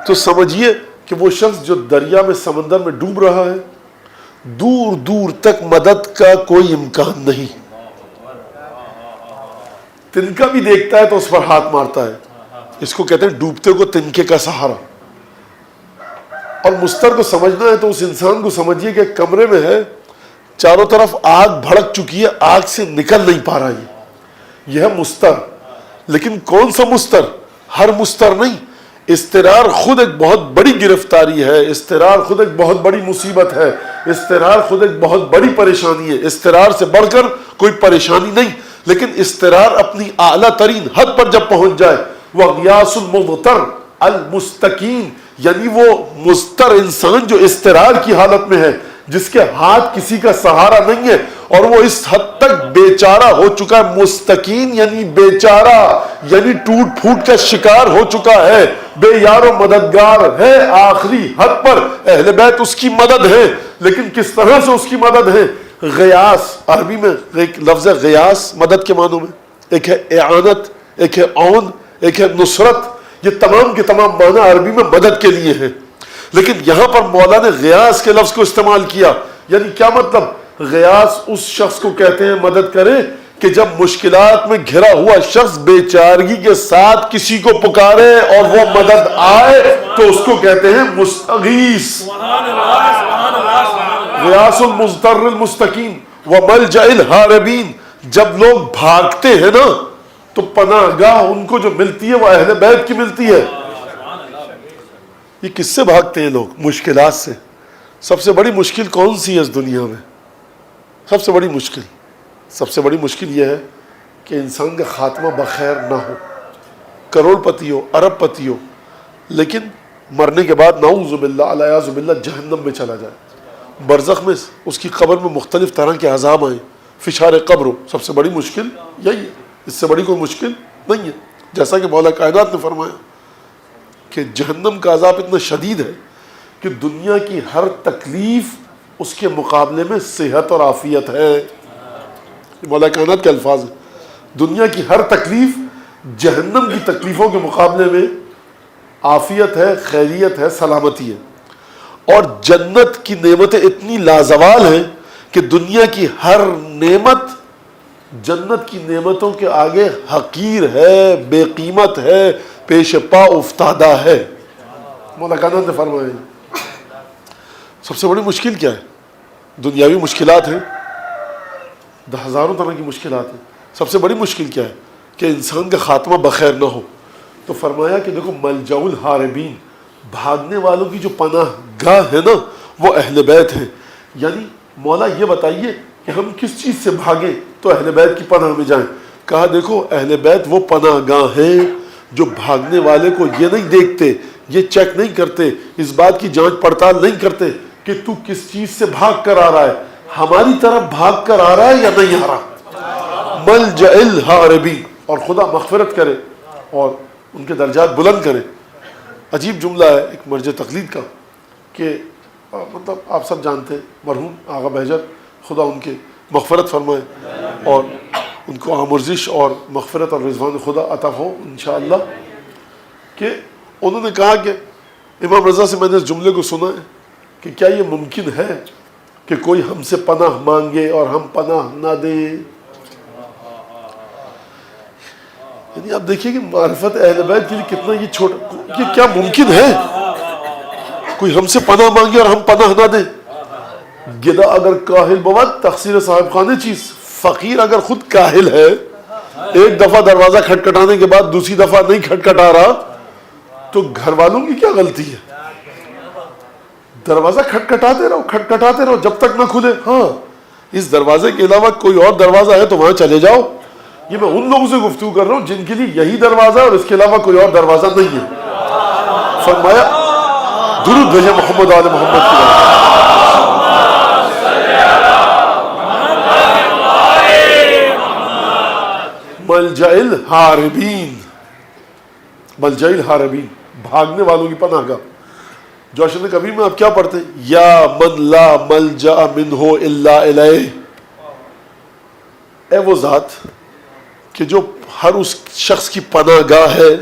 تو سمجھیے کہ وہ شخص جو دریا میں، سمندر میں ڈوب رہا ہے، دور دور تک مدد کا کوئی امکان نہیں، تنکا بھی دیکھتا ہے تو اس پر ہاتھ مارتا ہے، اس کو کہتے ہیں ڈوبتے کو تنکے کا سہارا۔ اور مستر کو سمجھنا ہے تو اس انسان کو سمجھیے کہ کمرے میں ہے، چاروں طرف آگ بھڑک چکی ہے، آگ سے نکل نہیں پا رہا، یہ ہے مستر۔ لیکن کون سا مستر؟ ہر مستر نہیں، اضطرار خود ایک بہت بڑی گرفتاری ہے، اضطرار خود ایک بہت بڑی مصیبت ہے، اضطرار خود ایک بہت بڑی پریشانی ہے، اضطرار سے بڑھ کر کوئی پریشانی نہیں، لیکن اضطرار اپنی اعلیٰ ترین حد پر جب پہنچ جائے، وَغِيَاثُ الْمُضْطَرِّ الْمُسْتَكِينَ، یعنی وہ مضطر انسان جو اضطرار کی حالت میں ہے، جس کے ہاتھ کسی کا سہارا نہیں ہے، اور وہ اس حد تک بیچارہ ہو چکا ہے، مستکین یعنی بیچارہ، یعنی ٹوٹ پھوٹ کا شکار ہو چکا ہے، بے یار و مددگار ہے، آخری حد پر اہل بیت اس کی مدد ہے، لیکن کس طرح سے اس کی مدد ہے؟ غیاث، عربی میں ایک لفظ ہے غیاث مدد کے معنوں میں، ایک ہے اعانت، ایک ہے عون، ایک ہے نصرت، یہ تمام کے تمام معنی عربی میں مدد کے لیے ہیں، لیکن یہاں پر مولا نے غیاث کے لفظ کو استعمال کیا، یعنی کیا مطلب؟ غیاث اس شخص کو کہتے ہیں مدد کرے کہ جب مشکلات میں گھرا ہوا شخص بیچارگی کے ساتھ کسی کو پکارے اور وہ مدد آئے تو اس کو کہتے ہیں مستغیث۔ غیاث المضطر المستکین وملجأ الحاربین، جب لوگ بھاگتے ہیں نا تو پناہ گاہ ان کو جو ملتی ہے وہ اہل بیت کی ملتی ہے۔ یہ کس سے بھاگتے ہیں لوگ؟ مشکلات سے، سب سے بڑی مشکل کون سی ہے اس دنیا میں؟ سب سے بڑی مشکل یہ ہے کہ انسان کا خاتمہ بخیر نہ ہو، کروڑ پتی ہو، ارب پتی ہو، لیکن مرنے کے بعد نعوذ باللہ علیہ باللہ جہنم میں چلا جائے، برزخ میں اس کی قبر میں مختلف طرح کے عذاب آئیں، فشار قبر ہو۔ سب سے بڑی مشکل یہی ہے، اس سے بڑی کوئی مشکل نہیں ہے۔ جیسا کہ مولا کائنات نے فرمایا کہ جہنم کا عذاب اتنا شدید ہے کہ دنیا کی ہر تکلیف اس کے مقابلے میں صحت اور عافیت ہے۔ یہ مولا کائنات کے الفاظ ہیں، دنیا کی ہر تکلیف جہنم کی تکلیفوں کے مقابلے میں عافیت ہے، خیریت ہے، سلامتی ہے۔ اور جنت کی نعمتیں اتنی لازوال ہیں کہ دنیا کی ہر نعمت جنت کی نعمتوں کے آگے حقیر ہے، بے قیمت ہے، پیش پا افتادہ ہے۔ مولا کائنات نے فرمایا سب سے بڑی مشکل کیا ہے؟ دنیاوی مشکلات ہیں، ہزاروں طرح کی مشکلات ہیں۔ سب سے بڑی مشکل کیا ہے؟ کہ انسان کا خاتمہ بخیر نہ ہو۔ تو فرمایا کہ دیکھو ملجأ الحاربین، بھاگنے والوں کی جو پناہ گاہ ہے نا وہ اہل بیت ہے۔ یعنی مولا یہ بتائیے کہ ہم کس چیز سے بھاگیں تو اہل بیت کی پناہ میں جائیں؟ کہا دیکھو اہل بیت وہ پناہ گاہ ہیں جو بھاگنے والے کو یہ نہیں دیکھتے، یہ چیک نہیں کرتے، اس بات کی جانچ پڑتال نہیں کرتے کہ تو کس چیز سے بھاگ کر آ رہا ہے، ہماری طرف بھاگ کر آ رہا ہے یا نہیں آ رہا۔ ملجأ الحاربین، اور خدا مغفرت کرے اور ان کے درجات بلند کرے۔ عجیب جملہ ہے ایک مرجع تقلید کا کہ مطلب آپ سب جانتے ہیں مرحوم آغا بہجت، خدا ان کے مغفرت فرمائے اور ان کو آمرزش اور مغفرت اور رضوان خدا عطا ہو انشاءاللہ، کہ انہوں نے کہا کہ امام رضا سے میں نے اس جملے کو سنا ہے کہ کیا یہ ممکن ہے کہ کوئی ہم سے پناہ مانگے اور ہم پناہ نہ دیں؟ یعنی آپ دیکھیے کہ معرفت اہل بیت کے لیے کتنا یہ چھوٹا، یہ کیا ممکن ہے کوئی ہم سے پناہ مانگے اور ہم پناہ نہ دیں؟ گدا اگر کاہل بود تقصیر صاحب خانے چیز، فقیر اگر خود کاہل ہے، ایک دفعہ دروازہ کھٹکھٹانے کے بعد دوسری دفعہ نہیں کھٹکھٹا رہا تو گھر والوں کی کیا غلطی ہے؟ دروازہ کھٹکھٹاتے رہو جب تک نہ کھلے۔ ہاں اس دروازے کے علاوہ کوئی اور دروازہ ہے تو وہاں چلے جاؤ۔ یہ میں ان لوگوں سے گفتگو کر رہا ہوں جن کے لیے یہی دروازہ ہے اور اس کے علاوہ کوئی اور دروازہ نہیں ہے۔ فرمایا درود بھیجے محمد آل محمد کی ملجأ الحاربین، ملجأ الحاربین، بھاگنے والوں کی پناہ گاہ۔ جوشن کبیر میں آپ کیا پڑھتے ہیں؟ یا من لا ملجأ منہ الا الیہ، اے وہ ذات کہ جو ہر اس شخص کی پناہ گاہ ہے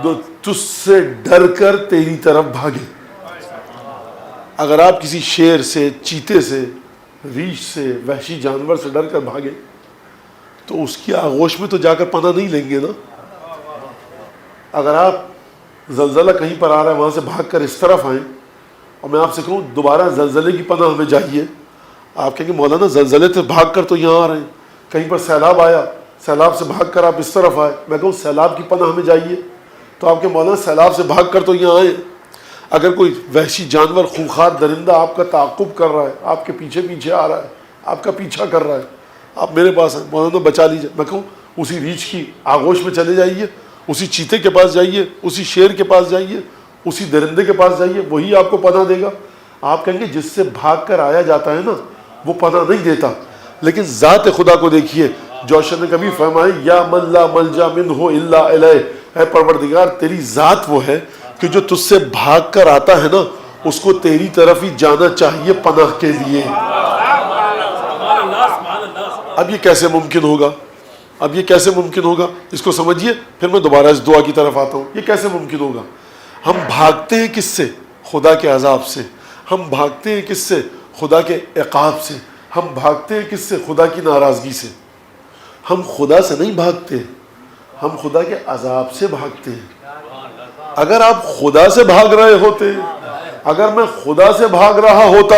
جو تجھ سے ڈر کر تیری طرف بھاگے۔ اگر آپ کسی شیر سے، چیتے سے، ریچھ سے، وحشی جانور سے ڈر کر بھاگے تو اس کی آغوش میں تو جا کر پناہ نہیں لیں گے نا۔ اگر آپ زلزلہ کہیں پر آ رہا ہے وہاں سے بھاگ کر اس طرف آئیں اور میں آپ سے کہوں دوبارہ زلزلے کی پناہ میں جائیے، آپ کہیں گے مولانا زلزلے سے بھاگ کر تو یہاں آ رہے ہیں۔ کہیں پر سیلاب آیا، سیلاب سے بھاگ کر آپ اس طرف آئے، میں کہوں سیلاب کی پناہ میں جائیے تو آپ کے مولانا سیلاب سے بھاگ کر تو یہاں آئے۔ اگر کوئی وحشی جانور، خونخوار درندہ آپ کا تعاقب کر رہا ہے، آپ کے پیچھے پیچھے آ رہا ہے، آپ کا پیچھا کر رہا ہے، آپ میرے پاس ہیں مولانا بچا لیجیے، میں کہوں اسی ریچھ کی آغوش میں چلے جائیے، اسی چیتے کے پاس جائیے، اسی شیر کے پاس جائیے، اسی درندے کے پاس جائیے، وہی آپ کو پناہ دے گا۔ آپ کہیں گے جس سے بھاگ کر آیا جاتا ہے نا وہ پناہ نہیں دیتا، لیکن ذات خدا کو دیکھیے۔ جوشن نے کبھی فرمائی یا من لا ملجا منہ الا الیہ، اے پروردگار تیری ذات وہ ہے کہ جو تجھ سے بھاگ کر آتا ہے نا اس کو تیری طرف ہی جانا چاہیے پناہ کے لیے۔ اب یہ کیسے ممکن ہوگا؟ اب یہ کیسے ممکن ہوگا؟ اس کو سمجھیے، پھر میں دوبارہ اس دعا کی طرف آتا ہوں۔ یہ کیسے ممکن ہوگا؟ ہم بھاگتے ہیں کس سے؟ خدا کے عذاب سے۔ ہم بھاگتے ہیں کس سے؟ خدا کے عقاب سے۔ ہم بھاگتے ہیں کس سے؟ خدا کی ناراضگی سے۔ ہم خدا سے نہیں بھاگتے، ہم خدا کے عذاب سے بھاگتے ہیں۔ اگر آپ خدا سے بھاگ رہے ہوتے، اگر میں خدا سے بھاگ رہا ہوتا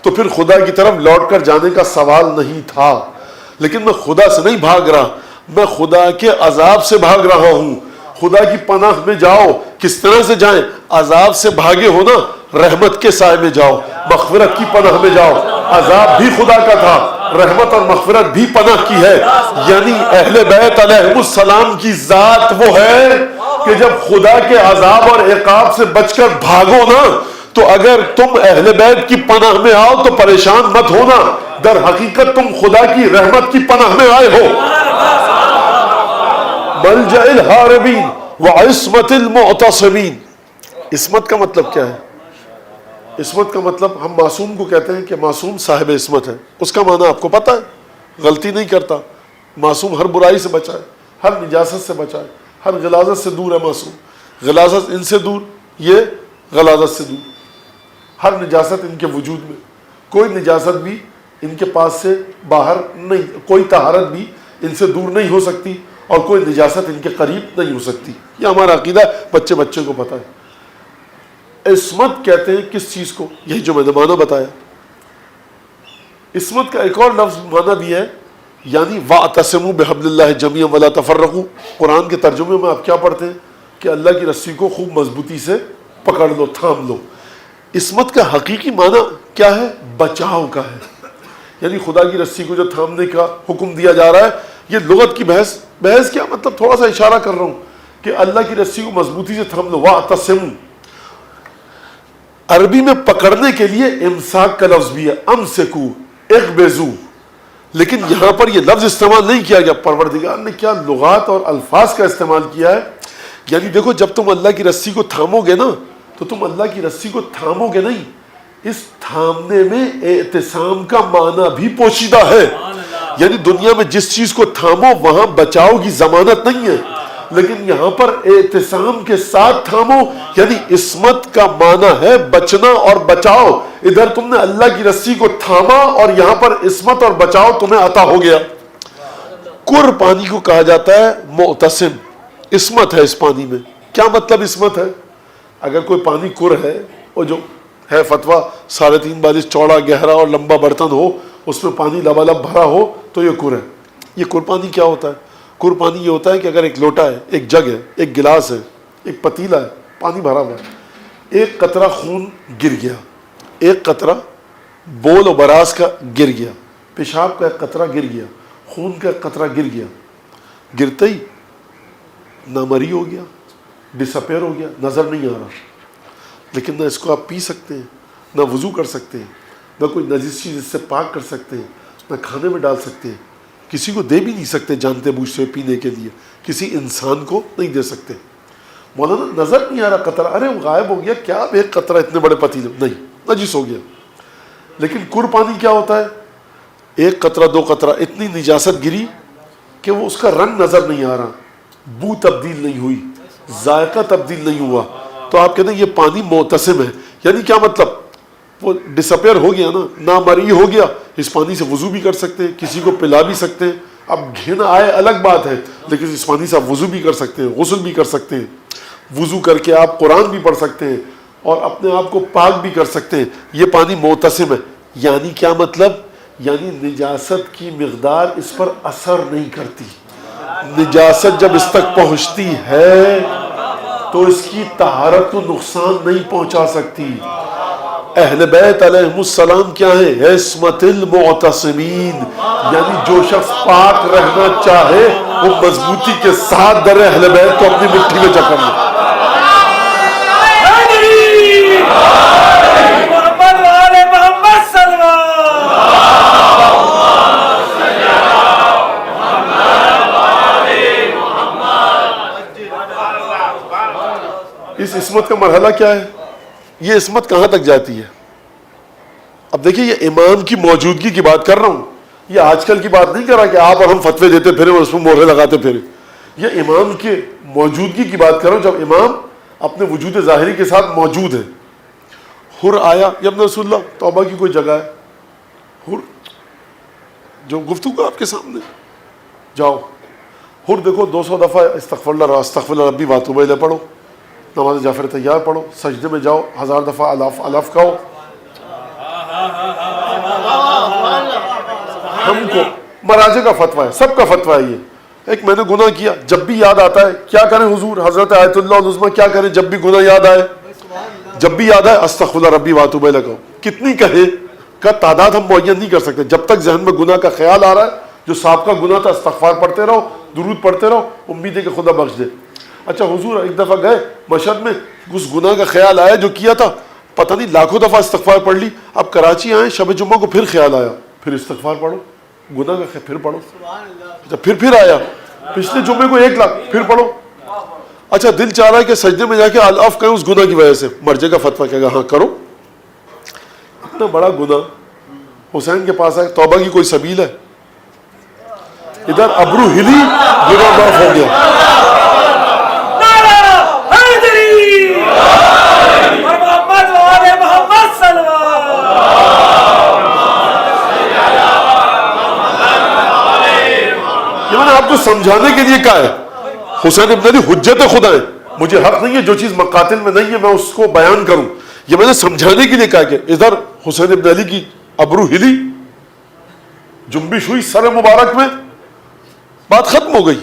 تو پھر خدا کی طرف لوٹ کر جانے کا سوال نہیں تھا، لیکن میں خدا سے نہیں بھاگ رہا، میں خدا کے عذاب سے بھاگ رہا ہوں۔ خدا کی پناہ میں جاؤ، کس طرح سے جائیں؟ عذاب سے بھاگے ہو نا، رحمت کے سائے میں جاؤ، مغفرت کی پناہ میں جاؤ۔ عذاب بھی خدا کا تھا، رحمت اور مغفرت بھی پناہ کی ہے۔ یعنی اہل بیت علیہ السلام کی ذات وہ ہے کہ جب خدا کے عذاب اور عقاب سے بچ کر بھاگو نا، تو اگر تم اہل بیت کی پناہ میں آؤ تو پریشان مت ہونا، در حقیقت تم خدا کی رحمت کی پناہ میں آئے ہو۔ ملجأ الحاربین وعصمت المعتصمین۔ عصمت کا مطلب کیا ہے؟ عصمت کا مطلب ہم معصوم کو کہتے ہیں کہ معصوم صاحب عصمت ہے، اس کا معنی آپ کو پتہ ہے، غلطی نہیں کرتا، معصوم ہر برائی سے بچا ہے، ہر نجاست سے بچا ہے، ہر غلاظت سے دور ہے معصوم، غلاظت ان سے دور، یہ غلاظت سے دور، ہر نجاست ان کے وجود میں، کوئی نجاست بھی ان کے پاس سے باہر نہیں، کوئی طہارت بھی ان سے دور نہیں ہو سکتی، اور کوئی نجاست ان کے قریب نہیں ہو سکتی۔ یہ ہمارا عقیدہ ہے، بچے بچے کو پتہ ہے۔ عصمت کہتے ہیں کس چیز کو؟ یہی جو میں نے معنی بتایا۔ عصمت کا ایک اور لفظ معنی بھی ہے، یعنی وَاعْتَصِمُوا بِحَبْلِ اللَّهِ جَمِيعًا وَلَا تَفَرَّقُوا۔ قرآن کے ترجمے میں آپ کیا پڑھتے ہیں کہ اللہ کی رسی کو خوب مضبوطی سے پکڑ لو، تھام لو۔ عصمت کا حقیقی معنی کیا ہے؟ بچاؤ کا ہے، یعنی خدا کی رسی کو جو تھامنے کا حکم دیا جا رہا ہے، یہ لغت کی بحث کیا مطلب، تھوڑا سا اشارہ کر رہا ہوں کہ اللہ کی رسی کو مضبوطی سے تھام لو۔ وَاعْتَصِمُوا عربی میں پکڑنے کے لیے امساک کا لفظ بھی ہے، امسکو، اغبزو، لیکن یہاں پر یہ لفظ استعمال نہیں کیا گیا۔ پروردگار نے کیا لغات اور الفاظ کا استعمال کیا ہے، یعنی دیکھو جب تم اللہ کی رسی کو تھامو گے نا، تو تم اللہ کی رسی کو تھامو گے نہیں، اس تھامنے میں اعتصام کا معنی بھی پوشیدہ ہے، یعنی دنیا میں جس چیز کو تھامو وہاں بچاؤ کی ضمانت نہیں ہے، لیکن یہاں پر اعتصام کے ساتھ تھامو، یعنی عصمت کا معنی ہے بچنا اور بچاؤ۔ ادھر تم نے اللہ کی رسی کو تھاما اور یہاں پر عصمت اور بچاؤ تمہیں عطا ہو گیا۔ کر پانی کو کہا جاتا ہے معتصم، عصمت ہے اس پانی میں۔ کیا مطلب عصمت ہے؟ اگر کوئی پانی کر ہے، وہ جو ہے فتویٰ 3.5 بالش چوڑا گہرا اور لمبا برتن ہو، اس میں پانی لبالب بھرا ہو تو یہ کر ہے۔ یہ کر پانی کیا ہوتا ہے؟ کر پانی یہ ہوتا ہے کہ اگر ایک لوٹا ہے، ایک جگ ہے، ایک گلاس ہے، ایک پتیلا ہے، پانی بھرا ہوا ہے، ایک قطرہ خون گر گیا، ایک قطرہ بول و براز کا گر گیا، پیشاب کا ایک قطرہ گر گیا، خون کا ایک قطرہ گر گیا، گرتے ہی نامری ہو گیا، ڈسپیئر ہو گیا، نظر نہیں آ رہا، لیکن نہ اس کو آپ پی سکتے ہیں، نہ وضو کر سکتے ہیں، نہ کوئی نجس چیز اس سے پاک کر سکتے ہیں، نہ کھانے میں ڈال سکتے ہیں، کسی کو دے بھی نہیں سکتے جانتے بوجھتے پینے کے لیے، کسی انسان کو نہیں دے سکتے۔ مولانا نظر نہیں آ رہا قطرہ، ارے وہ غائب ہو گیا، کیا ایک قطرہ اتنے بڑے پتیلے، نہیں، نجس ہو گیا۔ لیکن کر پانی کیا ہوتا ہے؟ ایک قطرہ، 2 قطرہ، اتنی نجاست گری کہ وہ اس کا رنگ نظر نہیں آ رہا، بو تبدیل نہیں ہوئی، ذائقہ تبدیل نہیں ہوا، تو آپ کہتے ہیں یہ پانی معتصم ہے۔ یعنی کیا مطلب؟ وہ ڈسپیئر ہو گیا نا، نامرئی ہو گیا، اس پانی سے وضو بھی کر سکتے ہیں، کسی کو پلا بھی سکتے ہیں، اب گھن آئے الگ بات ہے، لیکن اس پانی سے آپ وضو بھی کر سکتے ہیں، غسل بھی کر سکتے ہیں، وضو کر کے آپ قرآن بھی پڑھ سکتے ہیں اور اپنے آپ کو پاک بھی کر سکتے ہیں۔ یہ پانی معتصم ہے، یعنی کیا مطلب؟ یعنی نجاست کی مقدار اس پر اثر نہیں کرتی، نجاست جب اس تک پہنچتی ہے تو اس کی طہارت کو نقصان نہیں پہنچا سکتی۔ اہل بیت علیہ السلام کیا ہیں؟ عصمت المعتصمین، یعنی جو شخص پاک رہنا چاہے وہ مضبوطی کے ساتھ در اہل بیت کو اپنی مٹھی میں جکڑ لے۔ اس عصمت کا مرحلہ کیا ہے؟ یہ عصمت کہاں تک جاتی ہے؟ اب دیکھیں، یہ امام کی موجودگی کی بات کر رہا ہوں، یہ آج کل کی بات نہیں کر رہا کہ آپ اور ہم فتوے دیتے پھریں اور اس میں مہرے لگاتے پھریں، یہ امام کے موجودگی کی بات کر رہا ہوں، جب امام اپنے وجود ظاہری کے ساتھ موجود ہے۔ حر آیا، یا ابن رسول اللہ، توبہ کی کوئی جگہ ہے؟ حر جو گفتگو آپ کے سامنے، جاؤ حر دیکھو 200 دفعہ استغفر اللہ استغفر اللہ ربی واتوب الیہ پڑھو، نماز جعفر تیار پڑھو، سجدے میں جاؤ 1000 دفعہ الاف الاف کہو۔ ہم کو مراجع کا فتویٰ ہے، سب کا فتویٰ ہے یہ، ایک میں نے گناہ کیا، جب بھی یاد آتا ہے کیا کریں حضور؟ حضرت آیت اللہ العظمیٰ کیا کریں جب بھی گناہ یاد آئے؟ جب بھی یاد آئے استغفر ربی واتوب الیہ کہو. کتنی کہیں کا تعداد ہم معین نہیں کر سکتے. جب تک ذہن میں گناہ کا خیال آ رہا ہے، جو سابقہ گناہ تھا استغفار پڑھتے رہو، درود پڑھتے رہو، امید ہے کہ خدا بخش دے. اچھا حضور ایک دفعہ گئے مشہد میں، اس گناہ کا خیال آیا جو کیا تھا، پتہ نہیں لاکھوں دفعہ استغفار پڑھ لی. اب کراچی آئے شب جمعہ کو پھر خیال آیا، پھر استغفار پڑھو، گناہ کا پھر پڑھو. اچھا پھر آیا پچھلے جمعے کو 1 لاکھ پھر پڑھو. اچھا دل چاہ رہا ہے کہ سجدے میں جا کے الاف کریں اس گناہ کی وجہ سے، مرجے کا فتویٰ کہے گا ہاں کرو. اتنا بڑا گناہ. حسین کے پاس آئے، توبہ کی کوئی سبیل ہے؟ ادھر ابرو ہلی، گناہ معاف ہو گیا. یہ میں نے آپ کو سمجھانے کے لیے کہا ہے. حسین ابن علی حجت خدا ہے، مجھے حق نہیں ہے جو چیز مقاتل میں نہیں ہے میں اس کو بیان کروں. یہ میں نے سمجھانے کے لیے کہا کہ ادھر حسین ابن علی کی ابرو ہلی، جنبش ہوئی سر مبارک میں، بات ختم ہو گئی.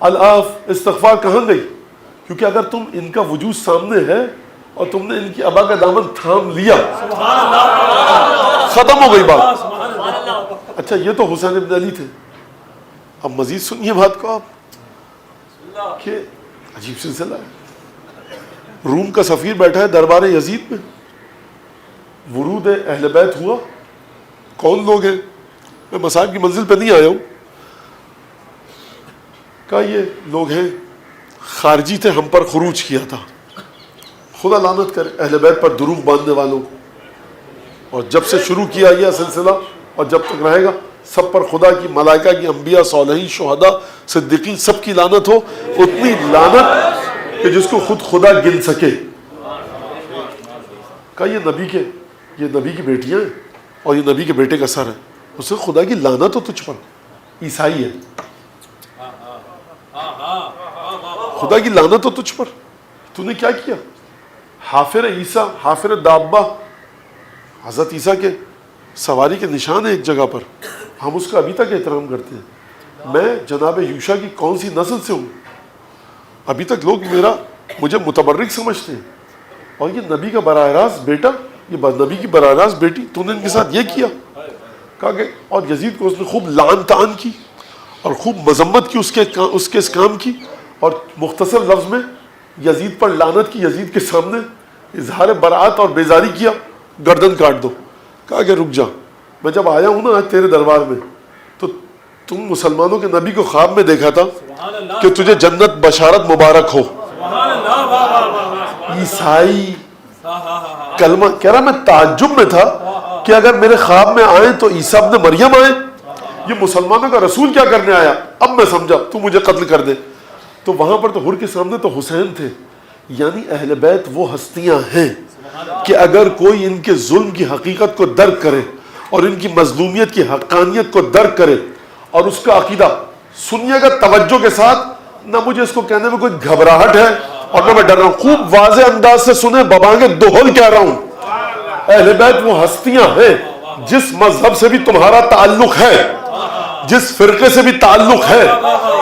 الاف استغفار کہاں گئی؟ کیونکہ اگر تم ان کا وجود سامنے ہے اور تم نے ان کی ابا کا دامن تھام لیا، ختم ہو گئی بات. اچھا یہ تو حسین ابن علی تھے. اب مزید سنیے بات کو آپ کہ عجیب سلسلہ ہے. روم کا سفیر بیٹھا ہے دربار یزید میں، ورود اہل بیت ہوا. کون لوگ ہیں؟ میں مصائب کی منزل پہ نہیں آیا ہوں. کہا یہ لوگ ہیں خارجی تھے، ہم پر خروج کیا تھا. خدا لعنت کرے اہل بیت پر دروغ باندھنے والوں. اور جب سے شروع کیا یہ سلسلہ اور جب تک رہے گا، سب پر خدا کی، ملائکہ کی، انبیاء، صالحین، شہداء، صدیقین، سب کی لعنت ہو. اتنی لعنت کہ جس کو خود خدا گن سکے. کہا یہ نبی کی بیٹیاں ہیں اور یہ نبی کے بیٹے کا سر ہے. اس سے خدا کی لعنت ہو تجھ پر، عیسائی ہے. خدا کی لعنت ہو تجھ پر، تو نے کیا کیا؟ حافر عیسیٰ، حافر دابہ، حضرت عیسیٰ کے سواری کے نشان ہے ایک جگہ پر، ہم اس کا ابھی تک احترام کرتے ہیں. میں جناب یوشع کی کون سی نسل سے ہوں؟ ابھی تک لوگ مجھے متبرک سمجھتے ہیں. اور یہ نبی کا براہ راست بیٹا، یہ نبی کی براہ راست بیٹی، تو نے ان کے ساتھ یہ کیا. کہا کہ اور یزید کو اس نے خوب لعن طعن کی اور خوب مذمت کی اس کے اس کام کی. اور مختصر لفظ میں یزید پر لعنت کی، یزید کے سامنے اظہار برات اور بیزاری کیا، گردن کاٹ دو. کہا کہ رک جا، میں جب آیا ہوں نا آج تیرے دربار میں تو تم مسلمانوں کے نبی کو خواب میں دیکھا تھا کہ تجھے جنت بشارت مبارک ہو. عیسائی کلمہ کہہ رہا، میں تعجب میں تھا کہ اگر میرے خواب میں آئے تو عیسیٰ ابن مریم آئے، یہ مسلمانوں کا رسول کیا کرنے آیا. اب میں سمجھا، تو مجھے قتل کر دے. تو وہاں پر تو حر کے سامنے تو حسین تھے. یعنی اہل بیت وہ ہستیاں ہیں کہ اگر کوئی ان کے ظلم کی حقیقت کو درک کرے اور ان کی مظلومیت کی حقانیت کو درک کرے اور اس کا عقیدہ سنیے گا توجہ کے ساتھ. نہ مجھے اس کو کہنے میں کوئی گھبراہٹ ہے اور نہ میں ڈر رہا ہوں. خوب واضح انداز سے سنیں، ببانگے دوہل کہہ رہا ہوں. اہل بیت وہ ہستیاں ہیں جس مذہب سے بھی تمہارا تعلق ہے، جس فرقے سے بھی تعلق ہے،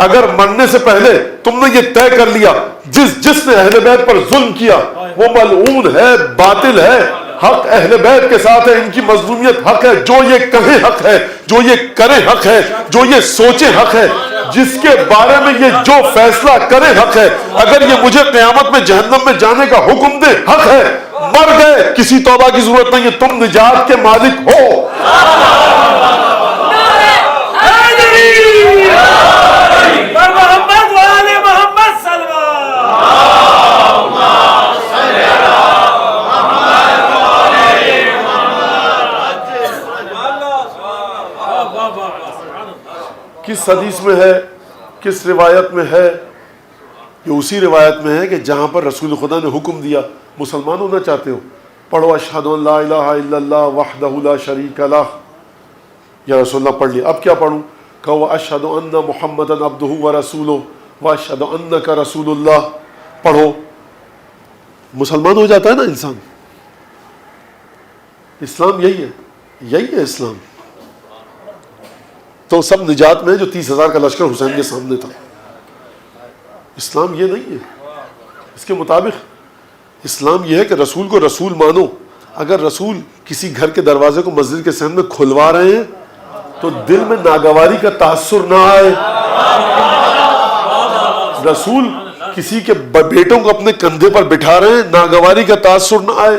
اگر مرنے سے پہلے تم نے یہ طے کر لیا جس نے اہل بیت پر ظلم کیا وہ ملعون ہے، باطل ہے. حق اہل بیت کے ساتھ ہے، ان کی مظلومیت حق ہے. جو یہ کہے حق ہے، جو یہ کرے حق ہے، جو یہ سوچے حق ہے، جس کے بارے میں یہ جو فیصلہ کرے حق ہے. اگر یہ مجھے قیامت میں جہنم میں جانے کا حکم دے حق ہے. مر گئے، کسی توبہ کی ضرورت نہیں ہے، تم نجات کے مالک ہو. کس حدیث میں ہے، کس روایت میں ہے؟ یہ اسی روایت میں ہے کہ جہاں پر رسول خدا نے حکم دیا، مسلمان ہونا چاہتے ہو پڑھو اشہد ان لا الہ الا اللہ وحدہ لا شریک لہ. یا رسول اللہ پڑھ لیا، اب کیا پڑھوں؟ کہو اشہد ان محمدا عبدہ ورسولہ واشہد انک رسول اللہ. پڑھو، مسلمان ہو جاتا ہے نا انسان. اسلام یہی ہے اسلام. تو سب نجات میں ہے جو 30,000 کا لشکر حسین کے سامنے تھا. اسلام یہ نہیں ہے. اس کے مطابق اسلام یہ ہے کہ رسول کو رسول مانو. اگر رسول کسی گھر کے دروازے کو مسجد کے صحن میں کھلوا رہے ہیں تو دل میں ناگواری کا تاثر نہ آئے. رسول کسی کے بیٹوں کو اپنے کندھے پر بٹھا رہے ہیں, ناگواری کا تاثر نہ آئے.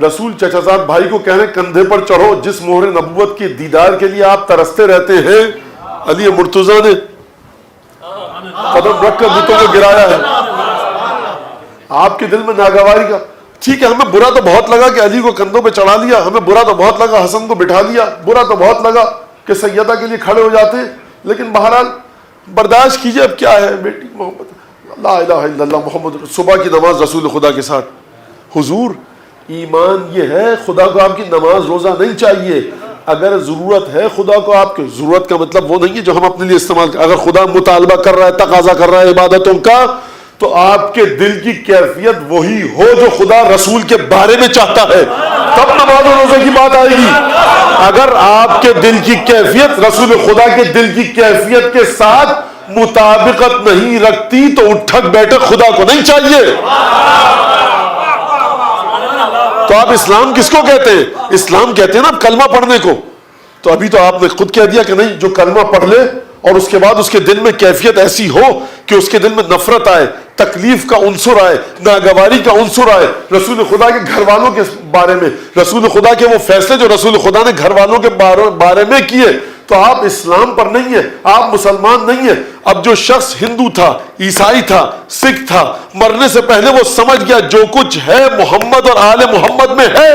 رسول چچا زاد بھائی کو کہہ رہے ہیں کندھے پر چڑھو, جس مہر نبوت کے دیدار کے لیے آپ ترستے رہتے ہیں. علی مرتضیٰ نے قدم رکھ کر بتوں کو گرایا ہے. آپ کے دل میں ناگواری کا, ٹھیک ہے ہمیں برا تو بہت لگا کہ علی کو کندھوں پہ چڑھا لیا, ہمیں برا تو بہت لگا حسن کو بٹھا لیا, برا تو بہت لگا کہ سیدہ کے لیے کھڑے ہو جاتے ہیں, لیکن بہرحال برداشت کیجئے. اب کیا ہے بیٹی محمد لا الہ الا اللہ محمد, صبح کی نماز رسول خدا کے ساتھ. حضور ایمان یہ ہے خدا کو آپ کی نماز روزہ نہیں چاہیے. اگر ضرورت ہے خدا کو آپ کی, ضرورت کا مطلب وہ نہیں ہے جو ہم اپنے لیے استعمال کریں. اگر خدا مطالبہ کر رہا ہے, تقاضا کر رہا ہے عبادتوں کا, تو آپ کے دل کی کیفیت وہی ہو جو خدا رسول کے بارے میں چاہتا ہے, تب نماز و روزے کی بات آئے گی. اگر آپ کے دل کی کیفیت رسول خدا کے دل کی کیفیت کے ساتھ مطابقت نہیں رکھتی تو اٹھک بیٹھک خدا کو نہیں چاہیے. تو آپ اسلام کس کو کہتے ہیں؟ اسلام کہتے ہیں نا کلمہ پڑھنے کو. تو ابھی تو آپ نے خود کہہ دیا کہ نہیں, جو کلمہ پڑھ لے اور اس کے بعد اس کے دل میں کیفیت ایسی ہو کہ اس کے دل میں نفرت آئے, تکلیف کا عنصر آئے, ناگواری کا عنصر آئے رسول خدا کے گھر والوں کے بارے میں, رسول خدا کے وہ فیصلے جو رسول خدا نے گھر والوں کے بارے میں کیے, تو آپ اسلام پر نہیں ہیں, آپ مسلمان نہیں ہیں. اب جو شخص ہندو تھا, عیسائی تھا, سکھ تھا, مرنے سے پہلے وہ سمجھ گیا جو کچھ ہے محمد اور آل محمد میں ہے,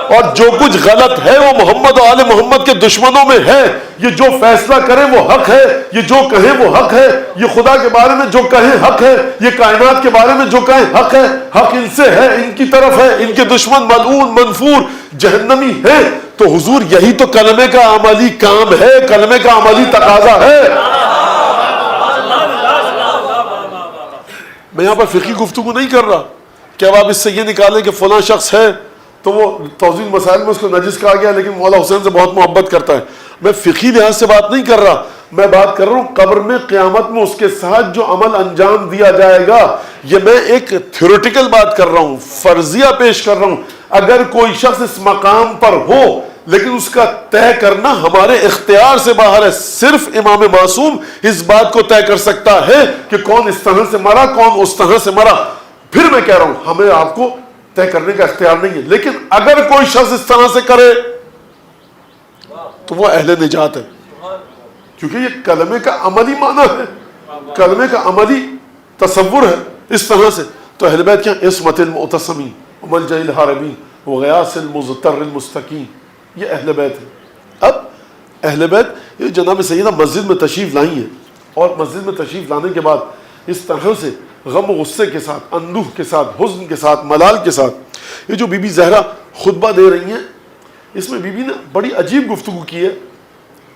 اور جو کچھ غلط ہے وہ محمد اور آل محمد کے دشمنوں میں ہے. یہ جو فیصلہ کریں وہ حق ہے, یہ جو کہیں وہ حق ہے, یہ خدا کے بارے میں جو کہیں حق ہے, یہ کائنات کے بارے میں جو کہیں حق ہے. حق ان سے ہے, ان کی طرف ہے, ان کے دشمن ملعون منفور جہنمی ہیں. تو حضور یہی تو کلمے کا عملی کام ہے, کلمے کا عملی تقاضا ہے. میں یہاں پر فقہی گفتگو نہیں کر رہا کہ اب آپ اس سے یہ نکالیں کہ فلاں شخص ہے تو وہ توضیح مسائل میں اس کو نجس کہا گیا لیکن مولا حسین سے بہت محبت کرتا ہے. میں فقہی لحاظ سے بات نہیں کر رہا, میں بات کر رہا ہوں قبر میں قیامت میں اس کے ساتھ جو عمل انجام دیا جائے گا. یہ میں ایک تھیوریٹیکل بات کر رہا ہوں, فرضیہ پیش کر رہا ہوں. اگر کوئی شخص اس مقام پر ہو لیکن اس کا طے کرنا ہمارے اختیار سے باہر ہے, صرف امام معصوم اس بات کو طے کر سکتا ہے کہ کون اس طرح سے مرا, کون اس طرح سے مرا. پھر میں کہہ رہا ہوں ہمیں آپ کو طے کرنے کا اختیار نہیں ہے, لیکن اگر کوئی شخص اس طرح سے کرے تو وہ اہل نجات ہے, کیونکہ یہ کلمے کا عملی معنی ہے, کلمے کا عملی تصور ہے اس طرح سے. تو اہل بیت کیا؟ عصمت المعتصمین وملجأ الہاربین وغیاث المضطر المستقیم, یہ اہل بیت ہے. اب اہل بیت یہ جناب سیدہ مسجد میں تشریف لائی ہیں, اور مسجد میں تشریف لانے کے بعد اس طرح سے غم و غصے کے ساتھ, اندوہ کے ساتھ, حزن کے ساتھ, ملال کے ساتھ یہ جو بی بی زہرا خطبہ دے رہی ہیں, اس میں بی بی نے بڑی عجیب گفتگو کی ہے,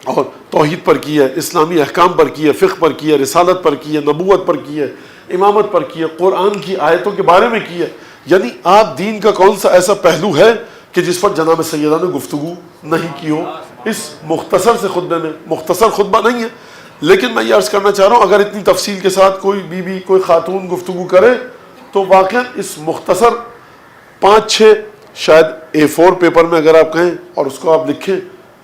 اور توحید پر کی ہے, اسلامی احکام پر کی ہے, فقہ پر کی ہے, رسالت پر کی ہے, نبوت پر کی ہے, امامت پر کی ہے, قرآن کی آیتوں کے بارے میں کی ہے. یعنی آپ دین کا کون سا ایسا پہلو ہے کہ جس پر جناب سیدہ نے گفتگو نہیں کی ہو اس مختصر سے خطبے میں. مختصر خطبہ نہیں ہے, لیکن میں یہ عرض کرنا چاہ رہا ہوں اگر اتنی تفصیل کے ساتھ کوئی بی بی, کوئی خاتون گفتگو کرے تو واقعا اس مختصر 5-6 شاید A4 پیپر میں اگر آپ کہیں اور اس کو آپ لکھیں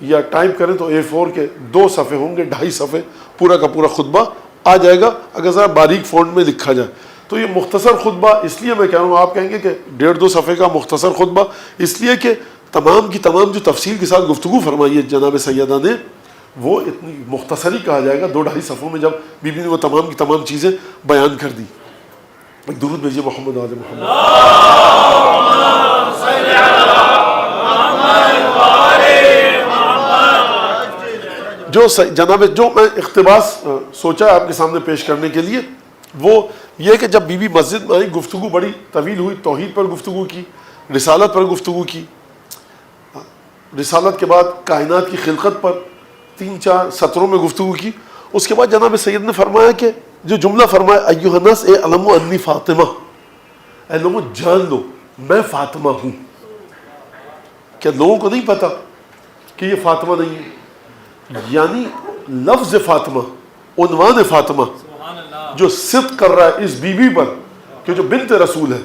یا ٹائپ کریں تو A4 کے 2 صفحے ہوں گے, 2.5 صفحے, پورا کا پورا خطبہ آ جائے گا اگر ذرا باریک فونٹ میں لکھا جائے. تو یہ مختصر خطبہ اس لیے میں کہہ رہا ہوں, آپ کہیں گے کہ 1.5-2 صفحے کا مختصر خطبہ, اس لیے کہ تمام کی تمام جو تفصیل کے ساتھ گفتگو فرمائی ہے جناب سیدہ نے وہ اتنی مختصر ہی کہا جائے گا. 2-2.5 صفحوں میں جب بی بی نے وہ تمام کی تمام چیزیں بیان کر دی. ایک درود بھیجیے محمد آل محمد. جو جناب جو میں اقتباس سوچا آپ کے سامنے پیش کرنے کے لیے وہ یہ کہ جب بی بی مسجد میں آئی, گفتگو بڑی طویل ہوئی, توحید پر گفتگو کی, رسالت پر گفتگو کی, رسالت کے بعد کائنات کی خلقت پر 3-4 سطروں میں گفتگو کی. اس کے بعد جناب سید نے فرمایا کہ جو جملہ فرمایا ایھا الناس اعلموا انی فاطمہ, اے لوگوں جان لو میں فاطمہ ہوں. کیا لوگوں کو نہیں پتا کہ یہ فاطمہ نہیں ہے؟ یعنی لفظ فاطمہ, عنوان فاطمہ جو صدق کر رہا ہے اس بی بی پر کہ جو بنت رسول ہے,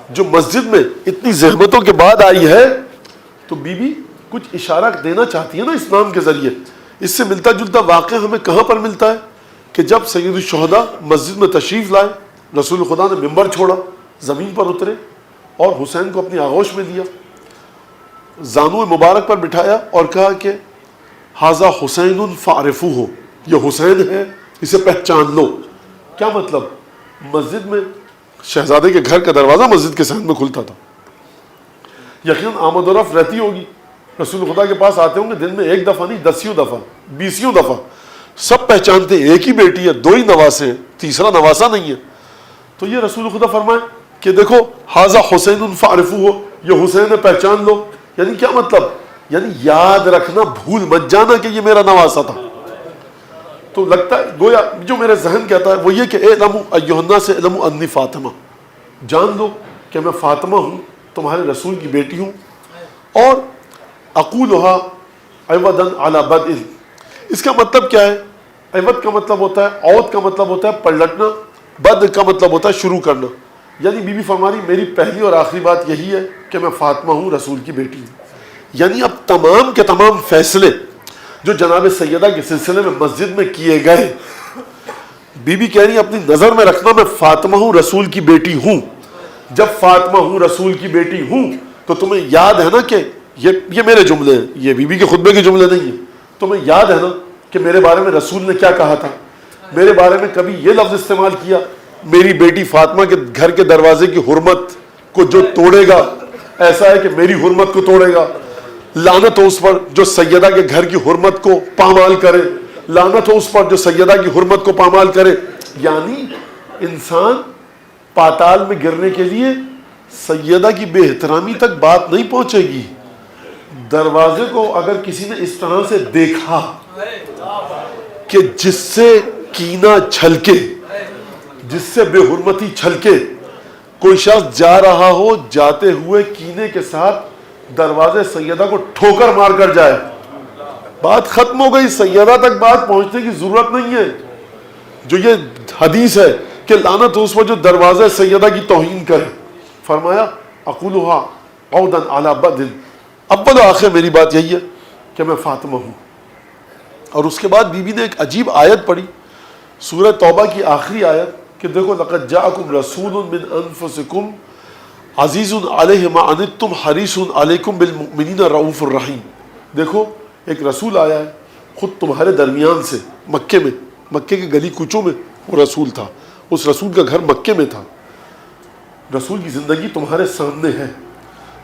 جو مسجد میں اتنی زحمتوں کے بعد آئی ہے تو بی بی کچھ اشارہ دینا چاہتی ہے نا اسلام کے ذریعے. اس سے ملتا جلتا واقعہ ہمیں کہاں پر ملتا ہے کہ جب سید الشہداء مسجد میں تشریف لائے, رسول خدا نے ممبر چھوڑا, زمین پر اترے اور حسین کو اپنی آغوش میں لیا, زانو مبارک پر بٹھایا اور کہا کہ ھذا حسین فاعرفوہ, یہ حسین ہے, اسے پہچان لو. کیا مطلب؟ مسجد میں شہزادے کے گھر کا دروازہ مسجد کے صحن میں کھلتا تھا, یقیناً آمد و رفت رہتی ہوگی, رسول خدا کے پاس آتے ہوں گے دن میں 1 دفعہ نہیں 10 دفعہ 20 دفعہ, سب پہچانتے ایک ہی بیٹی ہے, 2 ہی نواسے ہیں, تیسرا نواسا نہیں ہے. تو یہ رسول خدا فرمائے کہ دیکھو ھذا حسین فاعرفوہ, یہ حسین ہے پہچان لو. یعنی کیا مطلب؟ یعنی یاد رکھنا, بھول مت جانا کہ یہ میرا نواسا تھا. تو لگتا ہے گویا جو میرے ذہن کہتا ہے وہ یہ کہ اعلموا ایھا الناس اعلموا انی فاطمہ, جان لو کہ میں فاطمہ ہوں, تمہارے رسول کی بیٹی ہوں. اور اقولھا عوضا علی بدء, اس کا مطلب کیا ہے؟ عوض کا مطلب ہوتا ہے, عود کا مطلب ہوتا ہے پلٹنا, بد کا مطلب ہوتا ہے شروع کرنا. یعنی بی بی فرما رہی میری پہلی اور آخری بات یہی ہے کہ میں فاطمہ ہوں, رسول کی بیٹی ہوں. یعنی اب تمام کے تمام فیصلے جو جناب سیدہ کے سلسلے میں مسجد میں کیے گئے, بی بی کہہ رہی اپنی نظر میں رکھنا میں فاطمہ ہوں, رسول کی بیٹی ہوں. جب فاطمہ ہوں, رسول کی بیٹی ہوں, تو تمہیں یاد ہے نا کہ یہ میرے جملے ہیں, یہ بی بی کے خطبے کے جملے نہیں ہیں. تمہیں یاد ہے نا کہ میرے بارے میں رسول نے کیا کہا تھا؟ میرے بارے میں کبھی یہ لفظ استعمال کیا, میری بیٹی فاطمہ کے گھر کے دروازے کی حرمت کو جو توڑے گا ایسا ہے کہ میری حرمت کو توڑے گا. لعنت ہو اس پر جو سیدہ کے گھر کی حرمت کو پامال کرے, لعنت ہو اس پر جو سیدہ کی حرمت کو پامال کرے. یعنی انسان پاتال میں گرنے کے لیے سیدہ کی بے احترامی تک بات نہیں پہنچے گی. دروازے کو اگر کسی نے اس طرح سے دیکھا کہ جس سے کینہ چھلکے, جس سے بے حرمتی چھلکے, کوئی شخص جا رہا ہو جاتے ہوئے کینے کے ساتھ دروازے سیدہ کو ٹھوکر مار کر جائے, بات ختم ہو گئی, سیدہ تک بات پہنچنے کی ضرورت نہیں ہے. جو یہ حدیث ہے کہ لعنت اس پر جو دروازے سیدہ کی توہین کرے, فرمایا اقولھا عودا علی بدء, اول و آخر میری بات یہی ہے کہ میں فاطمہ ہوں. اور اس کے بعد بی بی نے ایک عجیب آیت پڑھی, سورہ توبہ کی آخری آیت, کہ دیکھو لقد جاءکم رسول من انفسکم عزیز علیہ ما عنتم حریص علیکم بالمؤمنین رؤوف الرحیم. دیکھو ایک رسول آیا ہے خود تمہارے درمیان سے, مکے میں, مکے کے گلی کوچوں میں وہ رسول تھا, اس رسول کا گھر مکے میں تھا. رسول کی زندگی تمہارے سامنے ہے,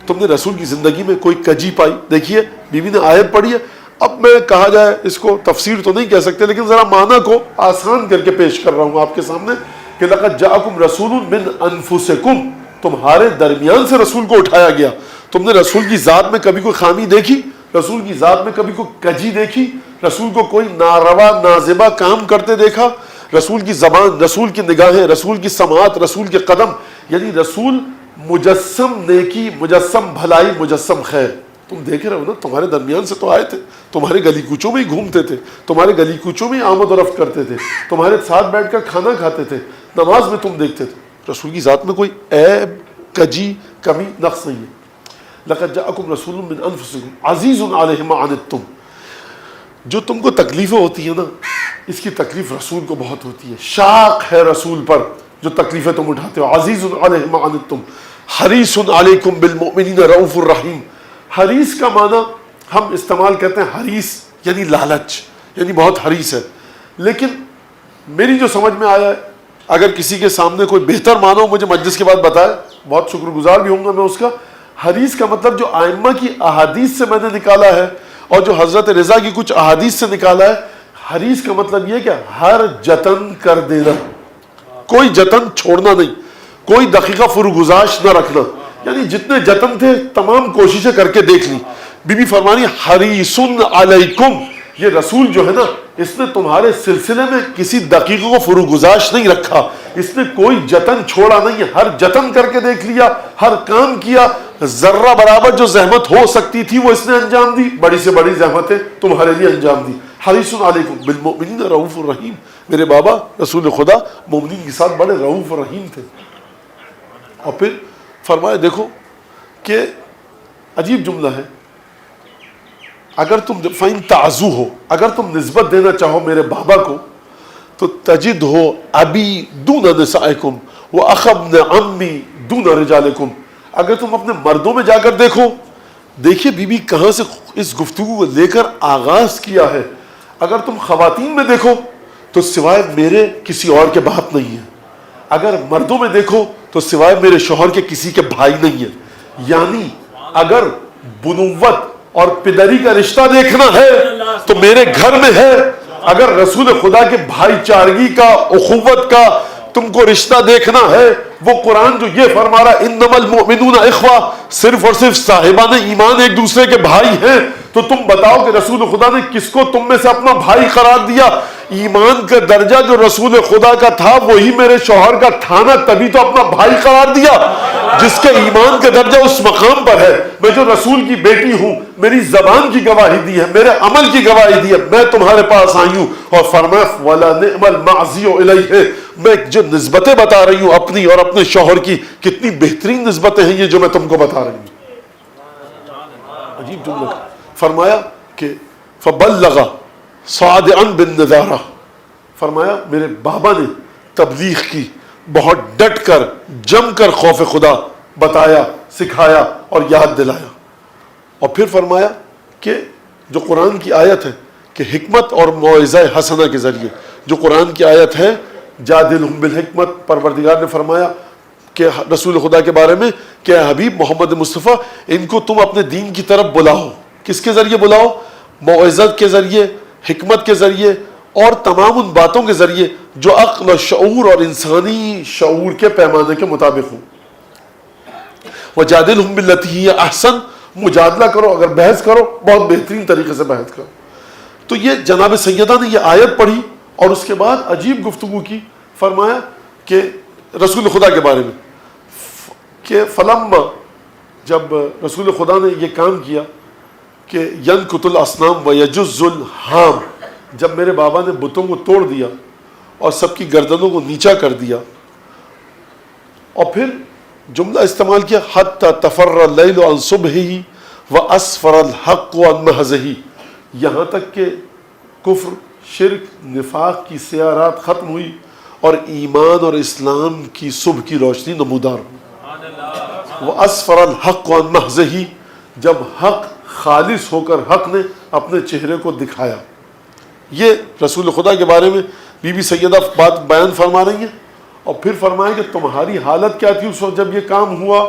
تم نے رسول کی زندگی میں کوئی کجی پائی؟ دیکھیے بی بی نے آیت پڑھی ہے. اب میں کہا جائے اس کو تفسیر تو نہیں کہہ سکتے, لیکن ذرا معنی کو آسان کر کے پیش کر رہا ہوں آپ کے سامنے کہ لقد جاءکم رسول من انفسکم, تمہارے درمیان سے رسول کو اٹھایا گیا. تم نے رسول کی ذات میں کبھی کوئی خامی دیکھی؟ رسول کی ذات میں کبھی کوئی کجی دیکھی؟ رسول کو کوئی ناروا نازبہ کام کرتے دیکھا؟ رسول کی زبان, رسول کی نگاہیں, رسول کی سماعت, رسول کے قدم, یعنی رسول مجسم نیکی, مجسم بھلائی, مجسم خیر. تم دیکھ رہے ہو نا, تمہارے درمیان سے تو آئے تھے, تمہارے گلی کوچوں میں ہی گھومتے تھے, تمہارے گلی کوچوں میں ہی آمد و رفت کرتے تھے, تمہارے ساتھ بیٹھ کر کھانا کھاتے تھے, نماز میں تم دیکھتے تھے. رسول کی ذات میں کوئی عیب, کجی, کمی, نقص نہیں ہے. لقد جاءکم رسول من انفسکم عزیز علیہ ما عنتم, جو تم کو تکلیفیں ہوتی ہیں نا, اس کی تکلیف رسول کو بہت ہوتی ہے. شاق ہے رسول پر جو تکلیفیں تم اٹھاتے ہو. عزیز علیہ ما عنتم حریص علیکم بالمؤمنین رؤوف الرحیم. حریص کا معنی ہم استعمال کرتے ہیں, حریص یعنی لالچ, یعنی بہت حریص ہے. لیکن میری جو سمجھ میں آیا ہے, اگر کسی کے سامنے کوئی بہتر معنی ہو مجھے مجلس کے بعد بتائے, بہت شکر گزار بھی ہوں گا میں اس کا. حریص کا مطلب جو آئمہ کی احادیث سے میں نے نکالا ہے اور جو حضرت رضا کی کچھ احادیث سے نکالا ہے, حریص کا مطلب یہ کہ ہر جتن کر دینا, کوئی جتن چھوڑنا نہیں, کوئی دقیقہ فروگزاش نہ رکھنا. یعنی جتنے جتن تھے تمام کوششیں کر کے دیکھ لی. بی بی فرمانی حریص علیکم, یہ رسول جو ہے نا اس نے تمہارے سلسلے میں کسی دقیقے کو فروگزاش نہیں رکھا, اس نے کوئی جتن چھوڑا نہیں, ہر جتن کر کے دیکھ لیا, ہر کام کیا. ذرہ برابر جو زحمت ہو سکتی تھی وہ اس نے انجام دی, بڑی سے بڑی زحمتیں تمہارے لیے انجام دی. حریص علیکم بالمؤمنین رؤوف الرحیم. میرے بابا رسول خدا مومنین کے ساتھ بڑے رؤوف الرحیم تھے. اور پھر فرمایا دیکھو کہ عجیب جملہ ہے، اگر تم فَإِن تعزو ہو، اگر تم نسبت دینا چاہو میرے بابا کو تو تجد ہو ابی دون نسائکم و اخبن عمی دون رجالکم، اگر تم اپنے مردوں میں جا کر دیکھو، دیکھیے بی بی کہاں سے اس گفتگو کو لے کر آغاز کیا ہے، اگر تم خواتین میں دیکھو تو سوائے میرے کسی اور کے باپ نہیں ہے، اگر مردوں میں دیکھو تو سوائے میرے شوہر کے کسی کے بھائی نہیں ہے. یعنی اگر بنوت اور پدری کا رشتہ دیکھنا ہے تو میرے گھر میں ہے، اگر رسول خدا کے بھائی چارگی کا، اخوت کا تم کو رشتہ دیکھنا ہے، وہ قرآن جو یہ فرما رہا انما المؤمنون اخوہ، صرف اور صرف صاحبان ایمان ایک دوسرے کے بھائی ہیں، تو تم بتاؤ کہ رسول خدا نے کس کو تم میں سے اپنا بھائی قرار دیا؟ ایمان کا درجہ جو رسول خدا کا تھا وہی میرے شوہر کا تھا نا، تبھی تو اپنا بھائی قرار دیا. جس کے ایمان کا درجہ اس مقام پر ہے، میں جو رسول کی بیٹی ہوں، میری زبان کی گواہی دی ہے، میرے عمل کی گواہی دی ہے، میں تمہارے پاس آئی ہوں. اور فرمایا وَلَا نِعْمَ الْمَعْزِيُ إِلَيْهِ، میں جو نسبتیں بتا رہی ہوں اپنی اور اپنے شوہر کی، کتنی بہترین نسبتیں ہیں یہ جو میں تم کو بتا رہی ہوں. عجیب جملہ. فرمایا کہ فَبَلَّغَ صَادِعًا بِالنَّذَارَةِ، فرمایا میرے بابا نے تبلیغ کی، بہت ڈٹ کر جم کر خوف خدا بتایا، سکھایا اور یاد دلایا. اور پھر فرمایا کہ جو قرآن کی آیت ہے کہ حکمت اور موعظہ حسنہ کے ذریعے، جو قرآن کی آیت ہے جادلہم بالحکمت، پروردگار نے فرمایا کہ رسول خدا کے بارے میں کہ اے حبیب محمد مصطفیٰ ان کو تم اپنے دین کی طرف بلاؤ. کس کے ذریعے بلاؤ؟ موعظت کے ذریعے، حکمت کے ذریعے اور تمام ان باتوں کے ذریعے جو عقل و شعور اور انسانی شعور کے پیمانے کے مطابق ہوں. وَجَادِلْهُمْ بِالَّتِي هِيَ أَحْسَنُ، مجادلہ کرو، اگر بحث کرو بہت بہترین طریقے سے بحث کرو. تو یہ جناب سیدہ نے یہ آیت پڑھی اور اس کے بعد عجیب گفتگو کی. فرمایا کہ رسول خدا کے بارے میں کہ فلما، جب رسول خدا نے یہ کام کیا کہ ینکت الاصنام ویجز الحام، جب میرے بابا نے بتوں کو توڑ دیا اور سب کی گردنوں کو نیچا کر دیا، اور پھر جملہ استعمال کیا حتی تفر اللیل عن صبحہ واسفر الحق عن محضہ، یہاں تک کہ کفر، شرک، نفاق کی سیاہ رات ختم ہوئی اور ایمان اور اسلام کی صبح کی روشنی نمودار ہوئی. واسفر الحق عن محضہ، جب حق خالص ہو کر حق نے اپنے چہرے کو دکھایا. یہ رسول خدا کے بارے میں بی بی سیدہ بات بیان فرما رہی ہیں. اور پھر فرمایا کہ تمہاری حالت کیا تھی اس وقت جب یہ کام ہوا؟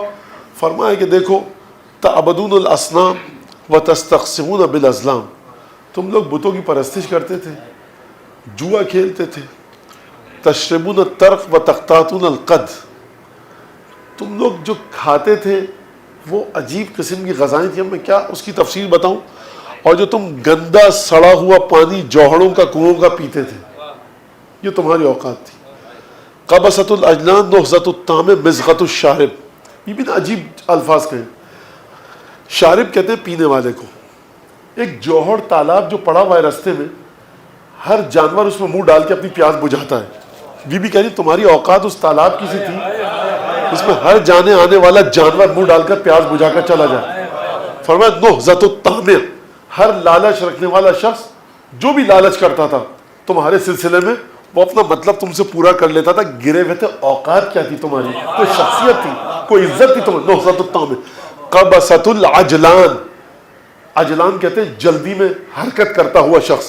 فرمایا کہ دیکھو تعبدون الاصنام وتستقسمون بالازلام، تم لوگ بتوں کی پرستش کرتے تھے، جوا کھیلتے تھے. تشربون الترق وتقطعون القد، تم لوگ جو کھاتے تھے وہ عجیب قسم کی غذائیں تھیں، میں کیا اس کی تفصیل بتاؤں. اور جو تم گندا سڑا ہوا پانی جوہڑوں کا، کنووں کا پیتے تھے، یہ تمہاری اوقات تھی. قبضۃ الاجنان نہضۃ الطعام مزغۃ الشارب، یہ بھی عجیب الفاظ کہیں. شارب کہتے ہیں پینے والے کو. ایک جوہر تالاب جو پڑا ہوا ہے رستے میں، ہر جانور اس میں منہ ڈال کے اپنی پیاس بجھاتا ہے. بی بی کہہ رہی تمہاری اوقات اس تالاب کی سی تھی، اس میں ہر جانے آنے والا جانور منہ ڈال کر پیاس بجھا کر چلا جائے. فرمایا نہضۃ الطعام، ہر لالچ رکھنے والا شخص جو بھی لالچ کرتا تھا تمہارے سلسلے میں وہ اپنا مطلب تم سے پورا کر لیتا تھا. گرے ہوئے تھے. اوقات کیا تھی تمہاری؟ کوئی شخصیت تھی، کوئی عزت تھی تمہیں. نہضۃ الطعام. قبضۃ العجلان، عجلان کہتے ہیں جلدی میں حرکت کرتا ہوا شخص.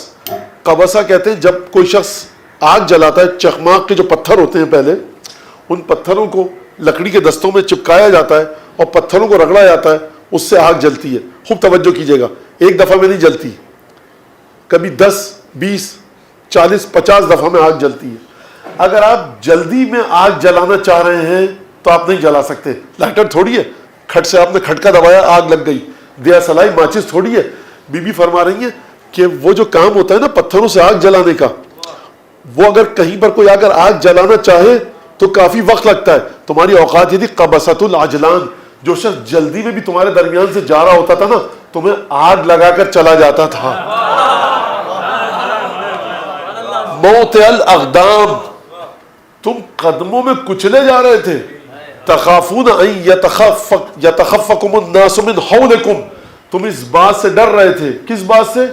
قبضہ کہتے ہیں جب کوئی شخص آگ جلاتا ہے، چخماق کے جو پتھر ہوتے ہیں پہلے ان پتھروں کو لکڑی کے دستوں میں چپکایا جاتا ہے اور پتھروں کو رگڑا جاتا ہے، اس سے آگ جلتی ہے. خوب توجہ کیجیے گا، ایک دفعہ میں نہیں جلتی، کبھی 10 20 40 50 دفعہ میں آگ جلتی ہے. اگر آپ جلدی میں آگ جلانا چاہ رہے ہیں تو آپ نہیں جلا سکتے. لائٹر تھوڑی ہے، کھٹ سے آپ نے کھٹکا دبایا آگ لگ گئی. دیا سلائی ماچس تھوڑی ہے. بی بی فرما رہی ہیں کہ وہ جو کام ہوتا ہے نا پتھروں سے آگ جلانے کا، وہ اگر کہیں پر کوئی اگر آگ جلانا چاہے تو کافی وقت لگتا ہے. تمہاری اوقات یہ تھی قبضۃ العجلان، جو شخص جلدی میں بھی تمہارے درمیان سے جا رہا ہوتا تھا نا تمہیں آگ لگا کر چلا جاتا تھا. موت الاقدام، تم قدموں میں کچلے جا رہے تھے. تخافون ان یتخفکم الناس من حولکم، تم اس بات سے ڈر رہے تھے، کس بات سے؟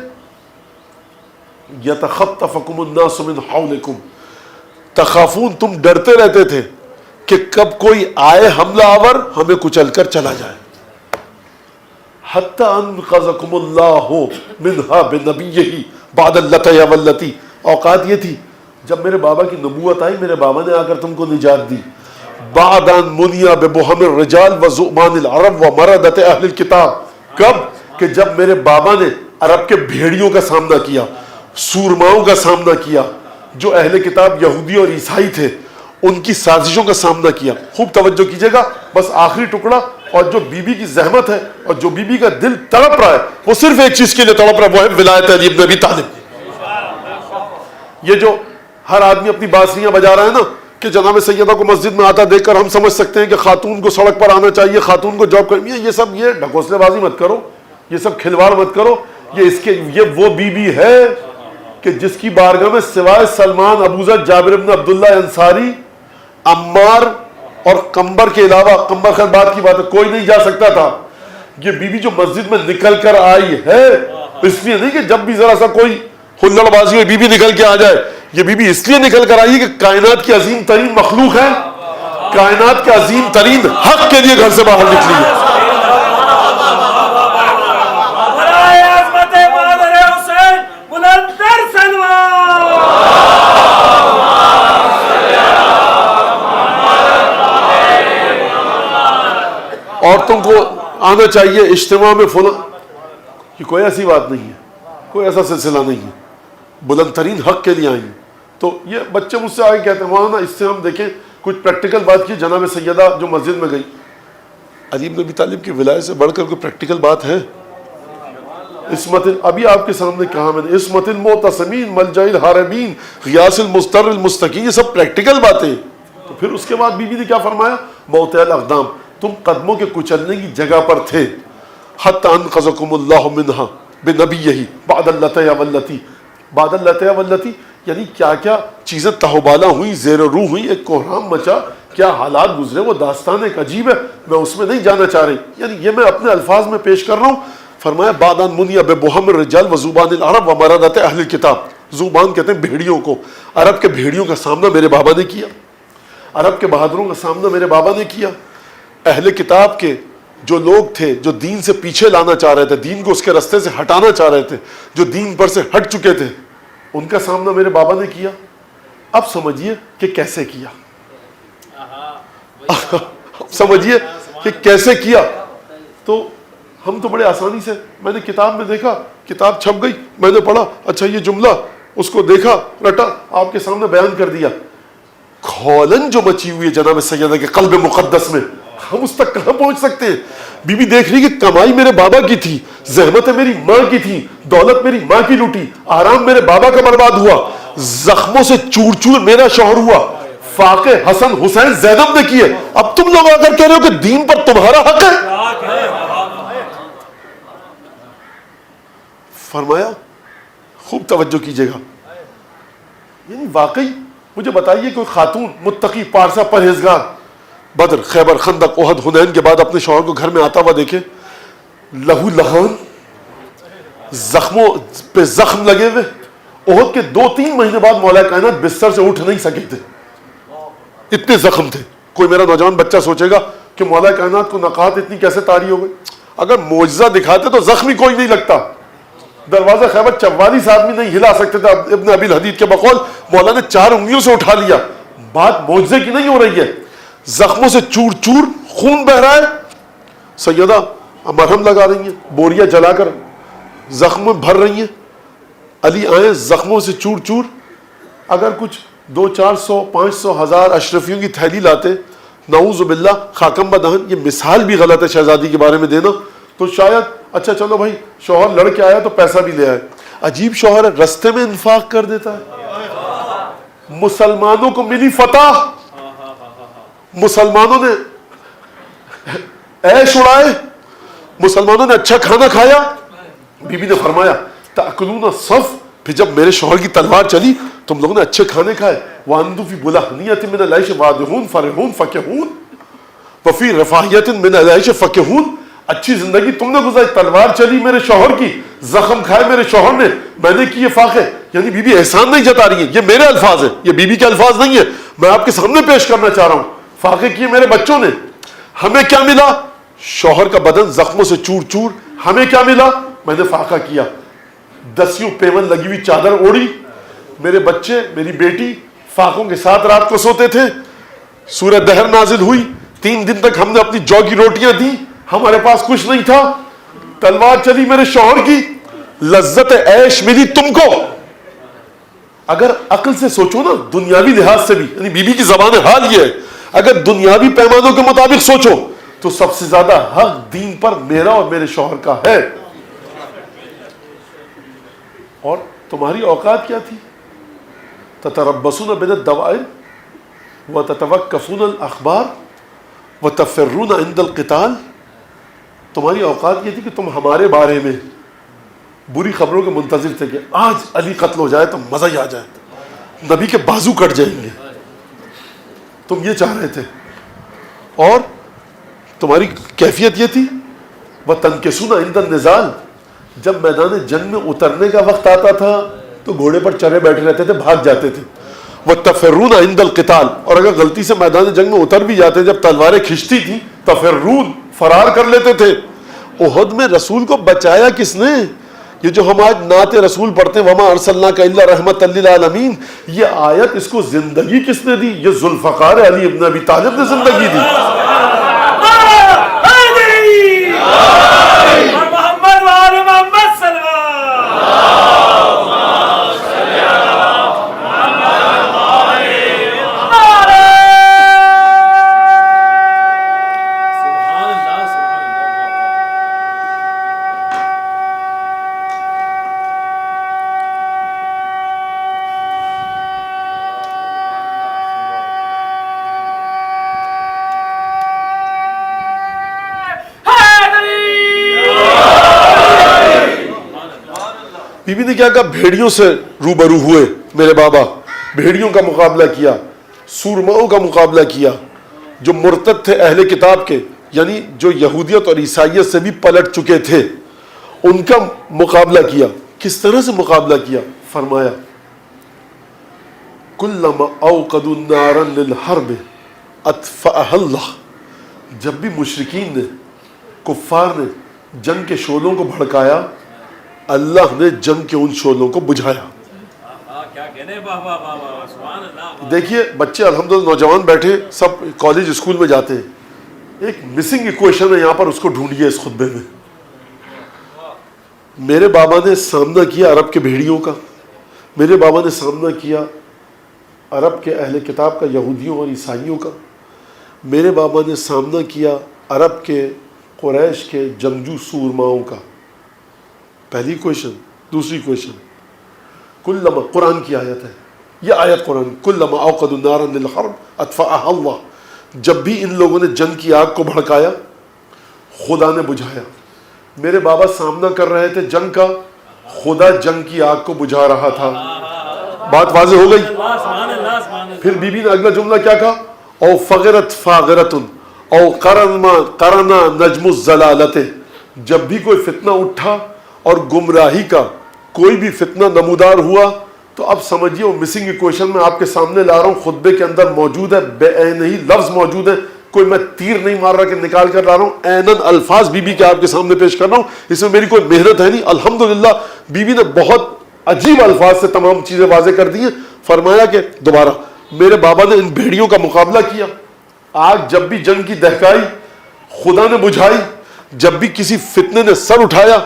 یتخطفکم الناس من حولکم، تخافون تم ڈرتے رہتے تھے کہ کب کوئی آئے حملہ آور ہمیں کچل کر چلا جائے. حتی انقذکم اللہ منہا بنبیہ بعد اللتی واللتی، اوقات یہ تھی جب میرے بابا کی نبوت آئی، میرے بابا نے آ کر تم کو نجات دی. بعد ان منیا ببہم الرجال وزؤمان العرب ومردت اہل الکتاب، کب؟ کہ جب میرے بابا نے عرب کے بھیڑیوں کا سامنا کیا، سورماؤں کا سامنا کیا، جو اہل کتاب یہودی اور عیسائی تھے ان کی سازشوں کا سامنا کیا. خوب توجہ کیجئے گا، بس آخری ٹکڑا. اور جو بی بی کی زحمت ہے اور جو بی بی کا دل تڑپ رہا ہے وہ صرف ایک چیز کے لیے تڑپ رہا ہے، وہ ہے ولایت علی ابن ابی طالب. یہ جو ہر آدمی اپنی بانسریاں بجا رہا ہے نا کہ جناب سیدہ کو مسجد میں آتا دیکھ کر ہم سمجھ سکتے ہیں کہ خاتون کو سڑک پر آنا چاہیے، خاتون کو جاب کرنی ہے، یہ سب یہ ڈھکوسلے بازی مت کرو، یہ سب کھلواڑ مت کرو. یہ وہ بی بی ہے کہ جس کی بارگاہ میں سوائے سلمان، ابوذر، جابر بن عبداللہ انصاری، عمار اور قمبر کے علاوہ، قمبر خیر بات کی بات ہے، کوئی نہیں جا سکتا تھا. یہ بی بی جو مسجد میں نکل کر آئی ہے، اس لیے نہیں کہ جب بھی ذرا سا کوئی ہلڑ بازی ہوئی بی بی نکل کے آ جائے، یہ بی بی اس لیے نکل کر آئی ہے کہ کائنات کی عظیم ترین مخلوق ہے، کائنات کے عظیم ترین حق کے لیے گھر سے باہر نکلی ہے. عورتوں کو آنا چاہیے اجتماع میں فلاں، یہ کوئی ایسی بات نہیں ہے، کوئی ایسا سلسلہ نہیں ہے، بلند ترین حق کے لیے آئیں گے. تو یہ بچے مجھ سے آگے کہتے ہیں مولانا اس سے ہم دیکھیں کچھ پریکٹیکل بات کی. جناب سیدہ جو مسجد میں گئی، علی بن ابی طالب کی ولایت سے بڑھ کر کوئی پریکٹیکل بات ہے؟ عصمت، ابھی آپ کے سامنے کہا میں نے، عصمت المعتصمین ملجأ الہاربین غیاث المضطر المستقیم، یہ سب پریکٹیکل باتیں. تو پھر اس کے بعد بی بی نے کیا فرمایا؟ موطئ الاقدام، تم قدموں کے کچلنے کی جگہ پر تھے. حتی انقذکم اللہ منہا بنبیہ بعد اللتی واللتی، بعد اللتی واللتی یعنی کیا کیا چیزیں تہوبالا ہوئیں، زیر و رو ہوئیں، ایک کوہرام مچا، کیا حالات گزرے، وہ داستان ایک عجیب ہے، میں اس میں نہیں جانا چاہ رہی. یعنی یہ میں اپنے الفاظ میں پیش کر رہا ہوں. فرمایا بعد ان منیا ببہم الرجال وزبان العرب ومردت اہل الکتاب، زبان کہتے ہیں بھیڑیوں کو، عرب کے بھیڑیوں کا سامنا میرے بابا نے کیا، عرب کے بہادروں کا سامنا میرے بابا نے کیا. اہل کتاب کے جو لوگ تھے جو دین سے پیچھے لانا چاہ رہے تھے، دین کو اس کے رستے سے ہٹانا چاہ رہے تھے، جو دین پر سے ہٹ چکے تھے، ان کا سامنا میرے بابا نے کیا. اب سمجھیے کہ کیسے کیا، سمجھیے کہ کیسے کیا. تو ہم تو بڑے آسانی سے، میں نے کتاب میں دیکھا، کتاب چھپ گئی، میں نے پڑھا، اچھا یہ جملہ، اس کو دیکھا، رٹا، آپ کے سامنے بیان کر دیا. کھولن جو مچی ہوئی ہے جناب سیدہ کے قلب مقدس میں، ہم اس تک کہاں پہنچ سکتے ہیں؟ بی بی دیکھ رہی کہ کمائی میرے بابا کی تھی، زحمتیں میری ماں کی تھی، دولت میری ماں کی لوٹی، آرام میرے بابا کا برباد ہوا، زخموں سے چور چور میرا شوہر ہوا، فاقے حسن حسین زینب نے کیے. اب تم لوگ آ کر کہہ رہے ہو کہ دین پر تمہارا حق ہے. فرمایا خوب توجہ کیجئے گا، یعنی واقعی مجھے بتائیے کوئی خاتون متقی پارسا پرہیزگار بدر، خیبر، خندق، احد، حنین کے بعد اپنے شوہر کو گھر میں آتا ہوا دیکھے، لہو لہان، زخموں پہ زخم لگے ہوئے. احد کے 2-3 مہینے بعد مولا کائنات بستر سے اٹھ نہیں سکے تھے، اتنے زخم تھے. کوئی میرا نوجوان بچہ سوچے گا کہ مولا کائنات کو نقاہت اتنی کیسے طاری ہو گئی؟ اگر معجزہ دکھاتے تو زخمی کوئی نہیں لگتا. دروازہ خیبر 44 آدمی نہیں ہلا سکتے تھے. ابن ابی الحدید کے بقول مولا نے 4 انگلیوں سے اٹھا لیا. بات معجزے کی نہیں ہو رہی ہے، زخموں سے چور چور خون بہ رہا ہے. سیدہ مرہم لگا رہی ہیں، بوریاں جلا کر زخم میں بھر رہی ہیں. علی آئے زخموں سے چور چور. اگر کچھ 200-400 500 1000 اشرفیوں کی تھیلی لاتے، نعوذ باللہ خاکم بدہن، یہ مثال بھی غلط ہے شہزادی کے بارے میں دینا، تو شاید اچھا چلو بھائی شوہر لڑ کے آیا تو پیسہ بھی لے آئے. عجیب شوہر ہے، رستے میں انفاق کر دیتا ہے. مسلمانوں کو ملی فتح، مسلمانوں نے عیش اڑائے، مسلمانوں نے اچھا کھانا کھایا. بی بی نے فرمایا تأکلون الصف، پھر جب میرے شوہر کی تلوار چلی تم لوگوں نے اچھے کھانے کھائے. وَأَنْتُمْ فِي بُلَحْنِيَةٍ مِنَ الْعَيْشِ وَادِحُونَ فَرِحُونَ فَكِهُونَ. وفی رفاہیت من العیش فکہون، اچھی زندگی تم نے گزاری، تلوار چلی میرے شوہر کی، زخم کھائے میرے شوہر نے، میں نے کیے فاقے. یعنی بی بی احسان نہیں جتا رہی ہے، یہ میرے الفاظ ہیں، یہ بی بی کے الفاظ نہیں ہے، میں آپ کے سامنے پیش کرنا چاہ رہا ہوں. فاقے کیے میرے بچوں نے. ہمیں کیا ملا؟ شوہر کا بدن زخموں سے چور چور. ہمیں کیا ملا؟ میں نے فاقہ کیا. دسیوں پیون لگی ہوئی چادر اوڑی. میرے بچے، میری بیٹی فاقوں کے ساتھ رات کو سوتے تھے. سورہ دہر نازل ہوئی، 3 دن تک ہم نے اپنی جو کی روٹیاں دی، ہمارے پاس کچھ نہیں تھا. تلوار چلی میرے شوہر کی، لذت عیش ملی تم کو. اگر عقل سے سوچو نا، دنیاوی لحاظ سے بھی، یعنی بی بی کی زبان حال یہ ہے، اگر دنیاوی پیمانوں کے مطابق سوچو تو سب سے زیادہ حق دین پر میرا اور میرے شوہر کا ہے. اور تمہاری اوقات کیا تھی؟ تتربصون بین الدوائر وتتوقفون الاخبار وتفرون عند القتال. تمہاری اوقات یہ تھی کہ تم ہمارے بارے میں بری خبروں کے منتظر تھے کہ آج علی قتل ہو جائے تو مزہ ہی آ جائے، نبی کے بازو کٹ جائیں گے. تم یہ چاہ رہے تھے. اور تمہاری کیفیت یہ تھی وَتَنْكِسُونَ عِنْدَ النِّزَالِ. جب میدان جنگ میں اترنے کا وقت آتا تھا تو گھوڑے پر چڑھے بیٹھے رہتے تھے، بھاگ جاتے تھے. وَتَفِرُّونَ عِنْدَ الْقِتَالِ. اور اگر غلطی سے میدان جنگ میں اتر بھی جاتے، جب تلواریں کھنچتی تھی، تفرون، فرار کر لیتے تھے. احد میں رسول کو بچایا کس نے؟ یہ جو ہم آج نعت رسول پڑھتے ہیں وَمَا أَرْسَلْنَاكَ إِلَّا رَحْمَةً لِلْعَالَمِينَ، یہ آیت اس کو زندگی کس نے دی؟ یہ ذوالفقار علی ابن ابی طالب نے زندگی دی. بی بی نے کیا کہا؟ بھیڑیوں سے روبرو ہوئے میرے بابا، بھیڑیوں کا مقابلہ کیا، سورماؤں کا مقابلہ کیا، جو مرتد تھے اہل کتاب کے، یعنی جو یہودیت اور عیسائیت سے بھی پلٹ چکے تھے، ان کا مقابلہ کیا. کس طرح سے مقابلہ کیا؟ فرمایا کلما اوقدوا نارا للحرب اطفأها اللہ. جب بھی مشرکین نے، کفار نے جنگ کے شعلوں کو بھڑکایا، اللہ نے جنگ کے ان شعلوں کو بجھایا. دیکھیے بچے الحمدللہ نوجوان بیٹھے سب کالج اسکول میں جاتے ہیں. ایک مسنگ ایکویشن ہے یہاں پر، اس کو ڈھونڈیے اس خطبے میں. میرے بابا نے سامنا کیا عرب کے بھیڑیوں کا، میرے بابا نے سامنا کیا عرب کے اہل کتاب کا، یہودیوں اور عیسائیوں کا. میرے بابا نے سامنا کیا عرب کے قریش کے جنگجو سورماؤں کا. پہلی کویشن. دوسری کویشن، کلما، قرآن کی آیت ہے یہ آیت، قرآن، کلما اوقدوا نارا للحرب اطفأها اللہ. جب بھی ان لوگوں نے جنگ کی آگ کو بھڑکایا، خدا نے بجھایا. میرے بابا سامنا کر رہے تھے جنگ کا، خدا جنگ کی آگ کو بجھا رہا تھا. بات واضح ہو گئی. پھر بی بی نے اگلا جملہ کیا کہا؟ او فغرت فاغرت او قرنا نجم الزلالت. جب بھی کوئی فتنہ اٹھا اور گمراہی کا کوئی بھی فتنہ نمودار ہوا تو اب سمجھیے وہ مسنگ ایکویشن میں آپ کے سامنے لا رہا ہوں، خطبے کے اندر موجود ہے، بے عین ہی لفظ موجود ہے، کوئی میں تیر نہیں مار رہا کہ نکال کر لا رہا ہوں، عیناً الفاظ بی بی کے آپ کے سامنے پیش کر رہا ہوں. اس میں میری کوئی محنت ہے نہیں. الحمدللہ بی بی نے بہت عجیب الفاظ سے تمام چیزیں واضح کر دی ہیں. فرمایا کہ دوبارہ میرے بابا نے ان بھیڑیوں کا مقابلہ کیا. آگ جب بھی جنگ کی دہکائی خدا نے بجھائی، جب بھی کسی فتنے نے سر اٹھایا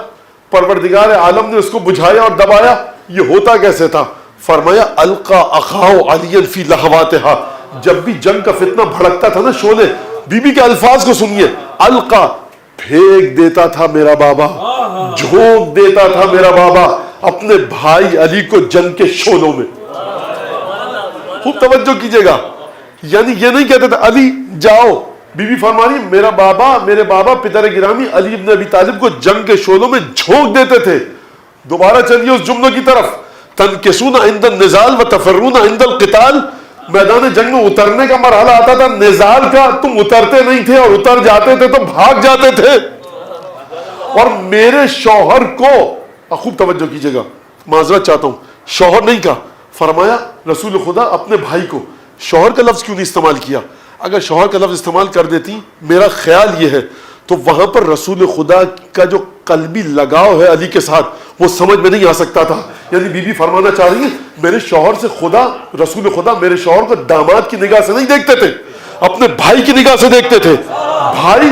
پروردگار عالم نے اس کو بجھایا اور دبایا. یہ ہوتا کیسے تھا؟ فرمایا القا اخاہ علی فی لہواتہا. جب بھی جنگ کا فتنہ بھڑکتا تھا نا شعلے، بی بی کے الفاظ کو سنیے، القا، پھینک دیتا تھا میرا بابا، جھونک دیتا تھا میرا بابا اپنے بھائی علی کو جنگ کے شعلوں میں. خوب توجہ کیجئے گا. یعنی یہ نہیں کہتے تھے علی جاؤ، بی بی فرما رہی میرے بابا پدر گرامی علی ابن ابی طالب کو جنگ کے شعلوں میں جھونک دیتے تھے. دوبارہ چلیے اس جملوں کی طرف، تنکسون عند النزال وتفرون عند القتال. میدان جنگ میں اترنے کا مرحلہ آتا تھا نزال کا، تم اترتے نہیں تھے، اور اتر جاتے تھے تو بھاگ جاتے تھے. اور میرے شوہر کو، خوب توجہ کیجئے گا، معذرت چاہتا ہوں، شوہر نہیں کہا، فرمایا رسول خدا اپنے بھائی کو. شوہر کا لفظ کیوں نہیں استعمال کیا؟ اگر شوہر کا لفظ استعمال کر دیتی، میرا خیال یہ ہے تو وہاں پر رسول خدا کا جو قلبی لگاؤ ہے علی کے ساتھ وہ سمجھ میں نہیں آ سکتا تھا. یعنی بی بی فرمانا چاہ رہی ہے میرے شوہر سے خدا، رسول خدا میرے شوہر کو داماد کی نگاہ سے نہیں دیکھتے تھے، اپنے بھائی کی نگاہ سے دیکھتے تھے. بھائی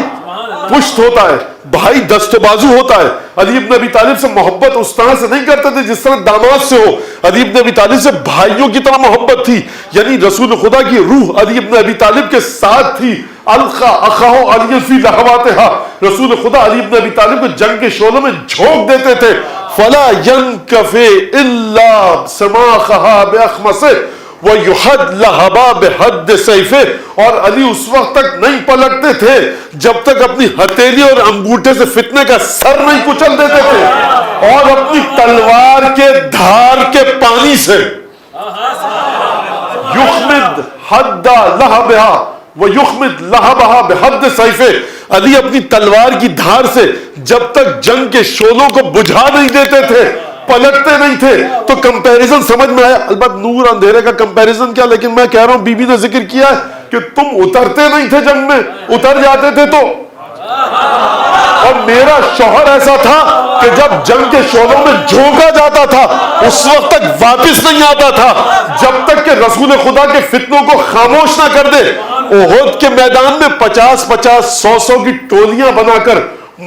پشت ہوتا ہے، بھائی دست و بازو ہوتا ہے. علی ابن ابی طالب سے محبت اس طرح سے نہیں کرتے تھے جس طرح داماد سے ہو. علی ابن ابی طالب سے بھائیوں کی طرح محبت تھی. یعنی رسول خدا کی روح علی ابن ابی طالب کے ساتھ تھی. القا اخاہ علی فی لہواتہا، رسول خدا علی ابن ابی طالب کو جنگ کے شعلوں میں جھونک دیتے تھے. فلا ينكفي الا سماخها باخمصه ويحد لهبا بحد سيفه، اور علی اس وقت تک نہیں پلٹتے تھے جب تک اپنی ہتھیلی اور انگوٹھے سے فتنے کا سر نہیں کچل دیتے تھے، اور اپنی تلوار کے دھار کے پانی سے یخمد حد لہبها وَيُخْمِدْ لَهَبَهَا بِحَدِّ سَيْفِهِ، علی اپنی تلوار کی دھار سے جب تک جنگ کے شعلوں کو بجھا نہیں دیتے تھے، پلٹتے نہیں تھے. تو کمپیریزن سمجھ میں آیا. البتہ نور اندھیرے کا کمپیریزن کیا، لیکن میں کہہ رہا ہوں بی بی نے ذکر کیا ہے کہ تم اترتے نہیں تھے جنگ میں، اتر جاتے تھے تو. اور میرا شوہر ایسا تھا کہ جب جنگ کے شعلوں میں جھونکا جاتا تھا اس وقت تک واپس نہیں آتا تھا جب تک کہ رسول خدا کے فتنوں کو خاموش نہ کر دے. احد کے میدان میں 50-50 100 کی ٹولیاں بنا کر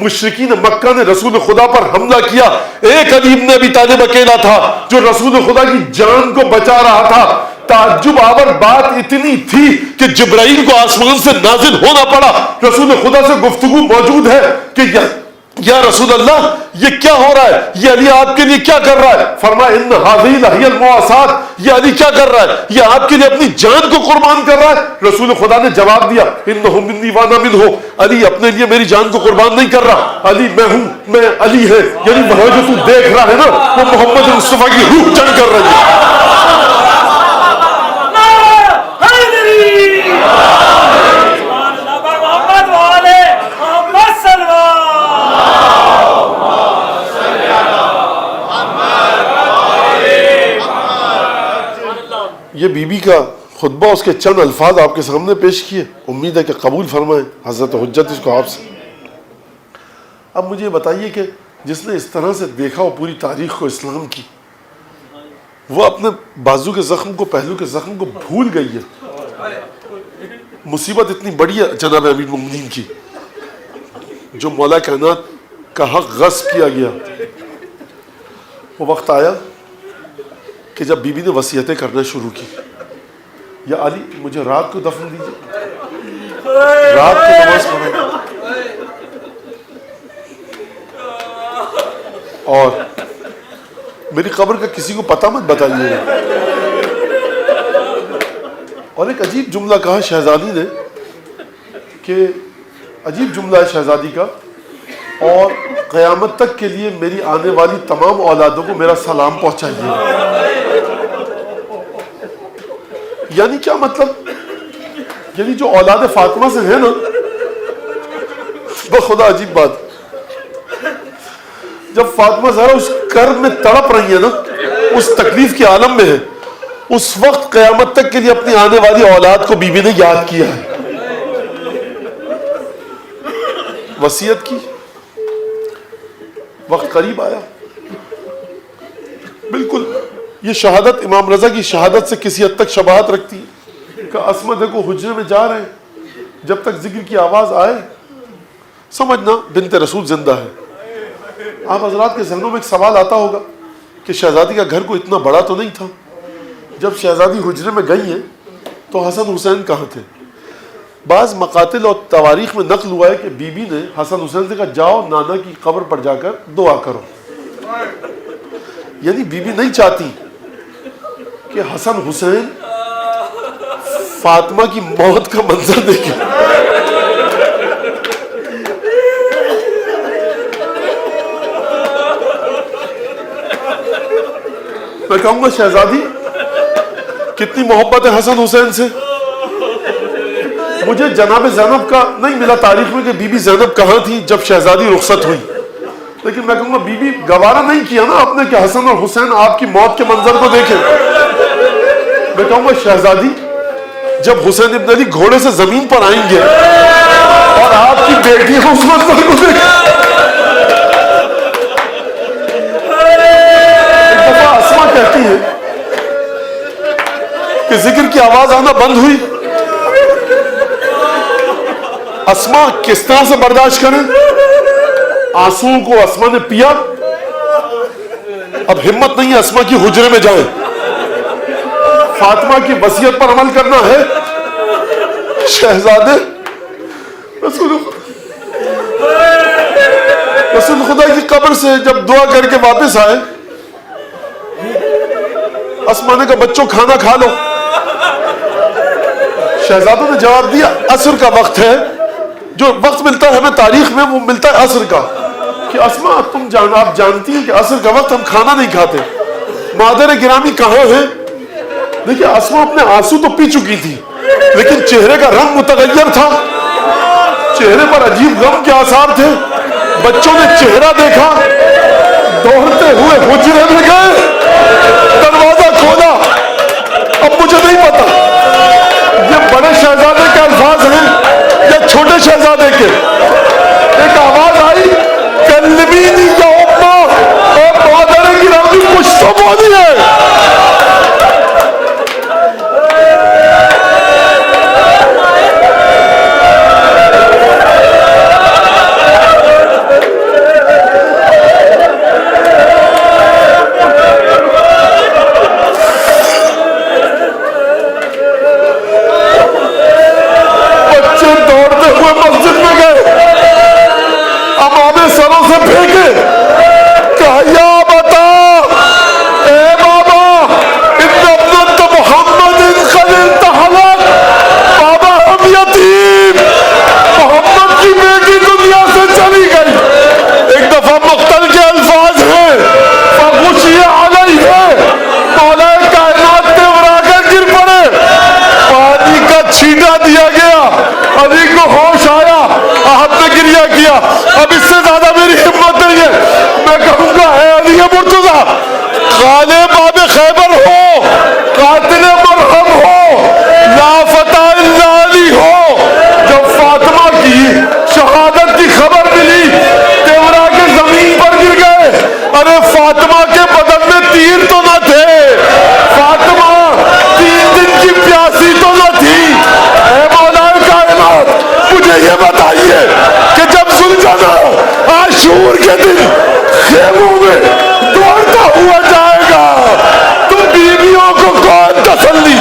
مشرکین مکہ نے رسول خدا پر حملہ کیا. ایک علی ابن ابی طالب اکیلا تھا جو رسول خدا کی جان کو بچا رہا تھا. تعجب آور بات اتنی تھی کہ جبرائیل کو آسمان سے نازل ہونا پڑا. رسول خدا سے گفتگو موجود ہے کہ یا رسول اللہ یہ کیا ہو رہا ہے، یہ علی آپ کے لیے کیا کر رہا ہے؟ فرمایا ان ھذہ لہی المواسات، یہ علی کیا کر رہا ہے، یہ آپ کے لیے اپنی جان کو قربان کر رہا ہے. رسول خدا نے جواب دیا انہ منی وانا منہ، علی اپنے لیے میری جان کو قربان نہیں کر رہا، علی میں ہوں، میں علی ہے. یعنی وہاں جو تو دیکھ رہا ہے نا وہ محمد مصطفیٰ کی روح جنگ کر رہی ہے. یہ بی بی کا خطبہ، اس کے چند الفاظ آپ کے سامنے پیش کیے، امید ہے کہ قبول فرمائیں. حضرت حجت اس کو آپ سے. اب مجھے بتائیے کہ جس نے اس طرح سے دیکھا ہو پوری تاریخ کو اسلام کی، وہ اپنے بازو کے زخم کو، پہلو کے زخم کو بھول گئی ہے. مصیبت اتنی بڑی ہے جناب امیر المومنین کی، جو مولا کائنات کا حق غصب کیا گیا. وہ وقت آیا کہ جب بی بی نے وصیتیں کرنا شروع کی، یا علی مجھے رات کو دفن دیجیے، رات کو نماز پڑھیں، اور میری قبر کا کسی کو پتہ مت بتائیے گا. اور ایک عجیب جملہ کہا شہزادی نے، کہ عجیب جملہ ہے شہزادی کا، اور قیامت تک کے لیے میری آنے والی تمام اولادوں کو میرا سلام پہنچائیے. یعنی کیا مطلب؟ یعنی جو اولاد فاطمہ سے ہے نا، بخدا عجیب بات، جب فاطمہ زہرا اس کرب میں تڑپ رہی ہے نا، اس تکلیف کے عالم میں ہے، اس وقت قیامت تک کے لیے اپنی آنے والی اولاد کو بی بی نے یاد کیا ہے، وصیت کی. وقت قریب آیا، بالکل یہ شہادت امام رضا کی شہادت سے کسی حد تک شباہت رکھتی ہے کہ اسمہ دیکھو حجرے میں جا رہے ہیں، جب تک ذکر کی آواز آئے سمجھنا بنت رسول زندہ ہے. آپ حضرات کے ذہنوں میں ایک سوال آتا ہوگا کہ شہزادی کا گھر کو اتنا بڑا تو نہیں تھا. جب شہزادی حجرے میں گئی ہیں تو حسن حسین کہاں تھے؟ بعض مقاتل اور تواریخ میں نقل ہوا ہے کہ بی بی نے حسن حسین سے کہا جاؤ نانا کی قبر پر جا کر دعا کرو. یعنی بی بی نہیں چاہتی کہ حسن حسین فاطمہ کی موت کا منظر دیکھیں. میں کہوں گا شہزادی کتنی محبت ہے حسن حسین سے. مجھے جناب زینب کا نہیں ملا تاریخ میں کہ بی بی زینب کہاں تھی جب شہزادی رخصت ہوئی، لیکن میں کہوں گا بی بی گوارا نہیں کیا نا آپ نے کہ حسن اور حسین آپ کی موت کے منظر کو دیکھیں. میں کہوں گا شہزادی جب حسین ابن علی گھوڑے سے زمین پر آئیں گے اور آپ کی بیٹی اس منظر کو دیکھیں. ایک دفعہ اسما کہتی ہے کہ ذکر کی آواز آنا بند ہوئی. اسما کس طرح سے برداشت کریں؟ آنسوؤں کو اسما نے پیا. اب ہمت نہیں ہے اسما کی حجرے میں جائیں، فاطمہ کی وصیت پر عمل کرنا ہے. شہزادے رسول خدا کی قبر سے جب دعا کر کے واپس آئے، اسما نے کہا بچوں کھانا کھا لو. شہزادوں نے جواب دیا عصر کا وقت ہے. جو وقت ملتا ہے ہمیں تاریخ میں وہ ملتا ہے عصر کا، کہ اسما آپ جانتی ہیں کہ عصر کا وقت ہم کھانا نہیں کھاتے. مادر گرامی کہاں ہے؟ دیکھیے اسما اپنے آنسو تو پی چکی تھی لیکن چہرے کا رنگ متغیر تھا، چہرے پر عجیب غم کے آثار تھے. بچوں نے چہرہ دیکھا، دوڑتے ہوئے حجرے میں گئے، دروازہ کھولا. اب مجھے نہیں پتا یہ بڑے شہزادے کے الفاظ ہیں یا چھوٹے شہزادے کے. ایک آواز آئی کلمینی یا اماں، اور مادر گرامی کچھ تو بولی ہے. مسجد میں گئے، امامے سروں سے پھینکے، کہا یا بتا اے بابا ان ابنت محمد قد انتحلت، بابا ہم یتیم، محمد کی بیٹی دنیا سے چلی گئی. ایک دفعہ مقتل کے الفاظ ہیں فغشی علیہ، مولا کائنات تیورا کر گر پڑے، پانی کا چھینٹا دیا گیا، علی کو ہوش آیا، احد نے گریہ کیا. اب اس سے زیادہ میری ہمت نہیں ہے. میں کہوں گا اے علی مرتضیٰ، غالب باب خیبر ہو، قاتل مرحم ہو، لا فتح الا علی ہو. جب فاطمہ کی شہادت کی خبر ملی تیورا کے زمین پر گر گئے. ارے فاطمہ کے بدن میں تیر تو نہ تھے، فاطمہ 3 دن کی پیاسی تو نہ تھی. اے مولا کائنات مجھے یہ بتائیے کہ جب زلجھنا عاشور کے دن خیموں میں دوڑتا ہوا جائے گا تو بیویوں کو کون تسلی